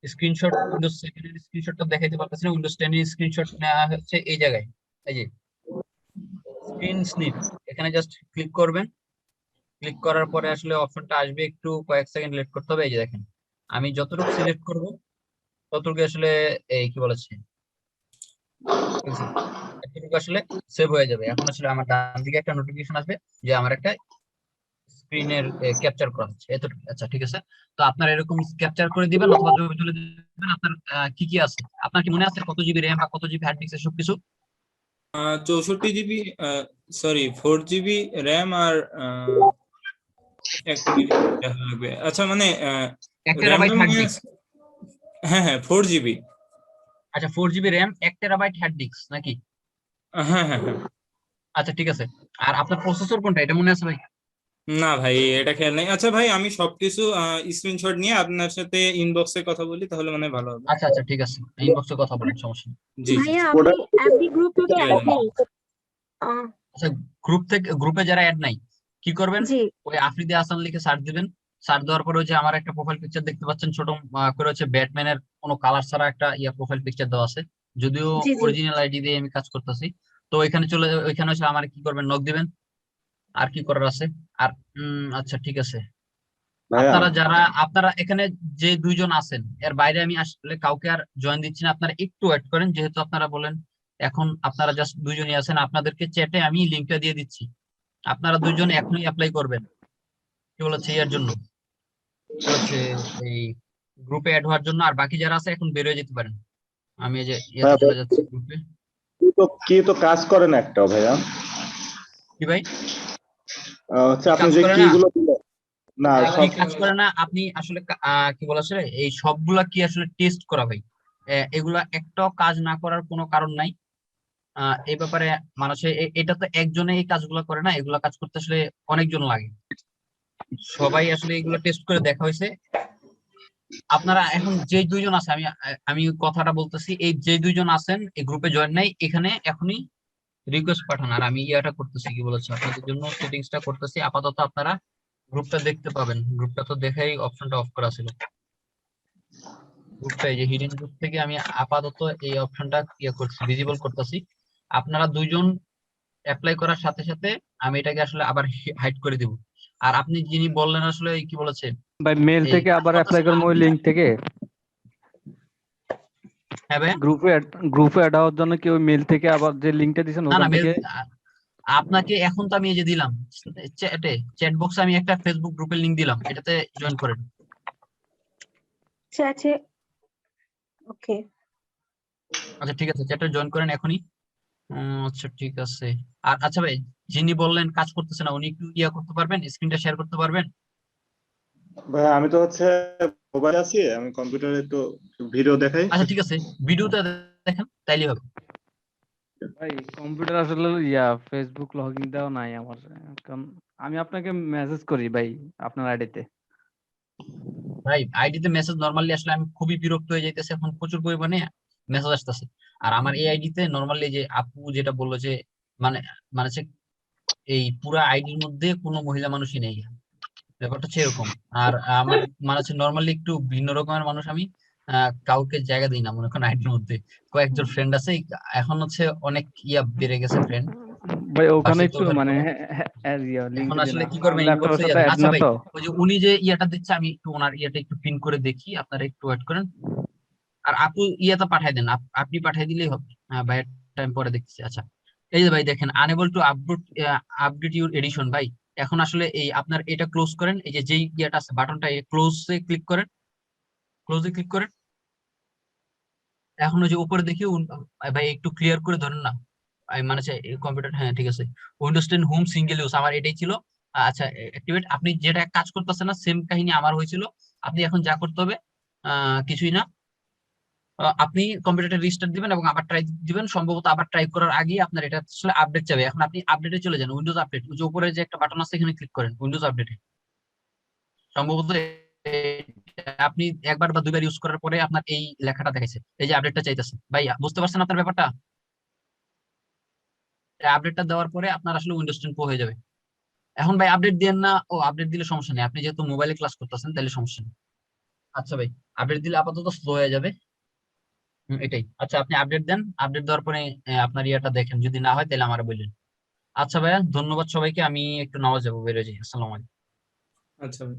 স্ক্রিনশট উইন্ডোজ 7 এর স্ক্রিনশটটা দেখাইতে পারতেছি না, উইন্ডোজ 10 এর স্ক্রিনশট নেওয়া হচ্ছে এই জায়গায়, এই যে স্ক্রিন স্নিপ, এখানে জাস্ট ক্লিক করবেন। ক্লিক করার পরে আসলে অপশনটা আসবে, একটু কয়েক সেকেন্ড লেট করতে হবে। এই যে দেখেন আমি যতটুকু সিলেক্ট করব ততটুকু আসলে এই কি বলেছে এতটুকু আসলে সেভ হয়ে যাবে। এখন আসলে আমার ডান দিকে একটা নোটিফিকেশন আসবে যে আমার একটা স্ক্রিনের ক্যাপচার করা হচ্ছে এতটুকু। আচ্ছা ঠিক আছে, তো আপনার এরকম ক্যাপচার করে দিবেন অথবা ছবি তুলে দিবেন। আপনার কি কি আছে, আপনার কি মনে আছে কত জিবি র্যাম বা কত জিবি হার্ড ডিস্ক এসব কিছু? 64 জিবি, সরি 4 জিবি র্যাম আর 1 GB দেখা লাগবে। আচ্ছা মানে 1 র্যাম টেরাবাইট হার্ড মনে ডিস্ক? আছে। হ্যাঁ 4 জিবি। আচ্ছা 4 GB RAM 1 terabyte hard disk নাকি? হ্যাঁ। আচ্ছা ঠিক আছে। আর আপনার প্রসেসর কোনটা, এটা মনে আছে ভাই? না ভাই এটা খেয়াল নাই। আচ্ছা ভাই আমি সবকিছু স্ক্রিনশট নিয়ে আপনার সাথে ইনবক্সে কথা বলি, তাহলে মানে ভালো হবে। আচ্ছা ঠিক আছে, ইনবক্সে কথা বলেন, সমস্যা নেই। জি ভাইয়া ওটা আমি অ্যাপি গ্রুপ থেকে ঠিক অ্যাড আছে। নেই। আচ্ছা গ্রুপে যারা অ্যাড নাই কি করবেন, জি ওই আফ্রিদি হাসান লিখে সার্চ দিবেন। সার্চ দেওয়ার পরে ওই যে আমার একটা প্রোফাইল পিকচার দেখতে পাচ্ছেন ছোট করে হচ্ছে ব্যাটম্যানের কোনো কালার ছাড়া একটা প্রোফাইল পিকচার দেওয়া আছে, যদিও জি জি অরিজিনাল আইডি দিয়ে আমি কাজ করতেছি। তো ওইখানে হচ্ছে আমার কি করবেন, নক দিবেন। আর কি করার আছে? আর আচ্ছা ঠিক আছে, ভাইয়া আপনারা এখানে যে দুইজন আছেন এর বাইরে আমি আসলে কাউকে আর জয়েন দিচ্ছি না, আপনারা একটু ওয়েট করেন। যেহেতু আপনারা বলেন এখন আপনারা জাস্ট দুইজনই আছেন, আপনাদেরকে চ্যাটে আমি লিঙ্কটা দিয়ে দিচ্ছি, আপনারা দুইজন এখনই অ্যাপ্লাই করবেন। কি বলেছে এর জন্য, বলেছে এই গ্রুপে অ্যাড হওয়ার জন্য। আর বাকি যারা আছে এখন বের হয়ে যেতে পারেন। আমি এই যে ভাইয়া চলে যাচ্ছি গ্রুপে। কি তো কাজ করেন একটাও ভাইয়া। কি ভাই? হচ্ছে কি আপনি কাজ যে করে কি না? গুলো দিলেন, না কি সব কাজ করে না আপনি আসলে কি বলে আসলে এই সবগুলা কি আসলে টেস্ট করা ভাই, এগুলা একটাও কাজ না করার কোনো কারণ নাই। এই ব্যাপারে মানুষের এটা তো একজনে এই কাজগুলো করে না, এগুলা কাজ করতে আসলে অনেকজন লাগে। সবাই আসলে এগুলো টেস্ট করে দেখা হয়েছে। আপনারা এখন যে দুইজন আছে, আমি কথাটা বলতেছি, এই যে দুইজন আছেন এই গ্রুপে জয়েন নাই, এখানে এখনই রিকোয়েস্ট পাঠান। আর আমি ইয়াটা করতেছি, কি বলেছে আপনাদের জন্য সেটিংসটা করতেছি। আপাতত আপনারা গ্রুপটা দেখতে পাবেন, গ্রুপটা তো দেখাই অপশনটা অফ করা ছিল। গ্রুপটা এই যে হিডেন গ্রুপ থেকে আমি আপাতত এই অপশনটা করছি, ভিজিবল করতেছি। আপনারা দুইজন অ্যাপ্লাই করার সাথে সাথে আমি এটাকে আসলে আবার হাইড করে দিব। আর আপনি যিনি বললেন আসলে কি বলেছে ভাই মেল এই থেকে আবার অ্যাপ্লাই করবো ওই লিঙ্ক থেকে? হ্যাঁ ভাই, গ্রুপে অ্যাড হওয়ার জন্য কি ওই মেল থেকে আবার যে লিঙ্কটা দিয়েছেন না ওখান থেকে? আপনাকে এখন তো আমি এই যে দিলাম চ্যাট বক্সে আমি একটা ফেসবুক গ্রুপের লিংক দিলাম, এটাতে জয়েন করেন। চ্যাটে ওকে। আচ্ছা ঠিক আছে, চ্যাটে জয়েন করেন এখনই। আচ্ছা ঠিক আছে। আর আচ্ছা ভাই, যিনি বললেন কাজ করতেছে না উনি একটু করতে পারবেন, স্ক্রিনটা শেয়ার করতে পারবেন? ভাইয়া আমি তো হচ্ছে মোবাইলে আছি, আমি কম্পিউটারে একটু ভিডিও দেখাই। আচ্ছা ঠিক আছে, ভিডিওটা দেখেন তাইলে হবে। ভাই কম্পিউটার আসলে ফেসবুক লগইন দেওয়া নাই আমার, কারণ আমি আপনাকে মেসেজ করি ভাই আপনার আইডিতে। ভাই আইডিতে মেসেজ নরমালি আসলে আমি খুবই বিরক্ত হয়ে যাইতেছে, এখন প্রচুর পরিমাণে মেসেজ আসতেছে। আর আমার এই আইডিতে নরমালি যে আপু যেটা বললো যে মানে মানে হচ্ছে এই পুরা আইডির মধ্যে কোনো মহিলা মানুষই নেই, ব্যাপারটা হচ্ছে এরকম। আর আমার মানে হচ্ছে নর্মালি একটু ভিন্ন রকমের মানুষ আমি, কাউকে জায়গা দিই না মনে করেন আইডির মধ্যে। কয়েকজন ফ্রেন্ড আছে, এখন হচ্ছে অনেক বেড়ে গেছে ফ্রেন্ড, ভাই ওখানে ভার্সিটি একটু তো মানে এখন লিংকডইন আসলে কি আপনার করবেন, ল্যাপটপের ইনবক্সে সাথে যাবেন। অ্যাড আচ্ছা না ভাই, তো? ওই যে উনি যে দিচ্ছে আমি একটু ওনার একটু পিন করে দেখি, আপনারা একটু ওয়েট করেন। আর আপু তো পাঠাই দেন, আপনি পাঠাই দিলেই হবে। ভাই টাইম পরে দেখছি। আচ্ছা এই যে ভাই দেখেন, unable to update your edition. ভাই এখন আসলে এই আপনার এটা ক্লোজ করেন, এই যে যেই আছে বাটনটা, ক্লোজে ক্লিক করেন, ক্লোজে ক্লিক করেন। এখন ওই যে উপরে দেখি ভাই একটু ক্লিয়ার করে ধরেন না, আমি মানে কম্পিউটার, হ্যাঁ ঠিক আছে। উইন্ডোজ 10 হোম সিঙ্গেল ইউজ আমার এটাই ছিল। আচ্ছা অ্যাক্টিভেট, আপনি যেটা কাজ করতেছেন না সেম কাহিনী আমার হয়েছিল। আপনি এখন যা করতে হবে কিছুই না, আপনি কম্পিউটারটা রিস্টার্ট দিবেন এবং আবার ট্রাই দিবেন। সম্ভবত আবার ট্রাই করার আগে আপনার এটা আসলে আপডেট যাবে। এখন আপনি আপডেটে চলে যান, উইন্ডোজ আপডেট, যে উপরে যে একটা বাটন আছে এখানে ক্লিক করেন উইন্ডোজ আপডেটে। সম্ভবত আপনি একবার বা দুইবার ইউজ করার পরে আপনার এই লেখাটা দেখাইছে, এই যে আপডেটটা চাইতেছে। ভাই বুঝতে পারছেন আপনার ব্যাপারটা? আপডেটটা দেওয়ার পরে আপনার আসলে উইন্ডোজ 10 প্রো হয়ে যাবে। এখন ভাই আপডেট দেন না, ও আপডেট দিলে সমস্যা নেই, আপনি যেহেতু মোবাইলে ক্লাস করতেছেন তাহলে সমস্যা নেই। আচ্ছা ভাই, আপডেট দিলে আপাতত স্লো হয়ে যাবে। এটাই। আচ্ছা আপনি আপডেট দেন, আপডেট দেওয়ার পরে আপনার ইয়েটা দেখেন, যদি না হয় তাহলে আমার বললেন। আচ্ছা ভাইয়া, ধন্যবাদ সবাইকে, আমি একটু নামাজ যাবো, বেরোয় যাই। আসসালামু আলাইকুম। আচ্ছা ভাই।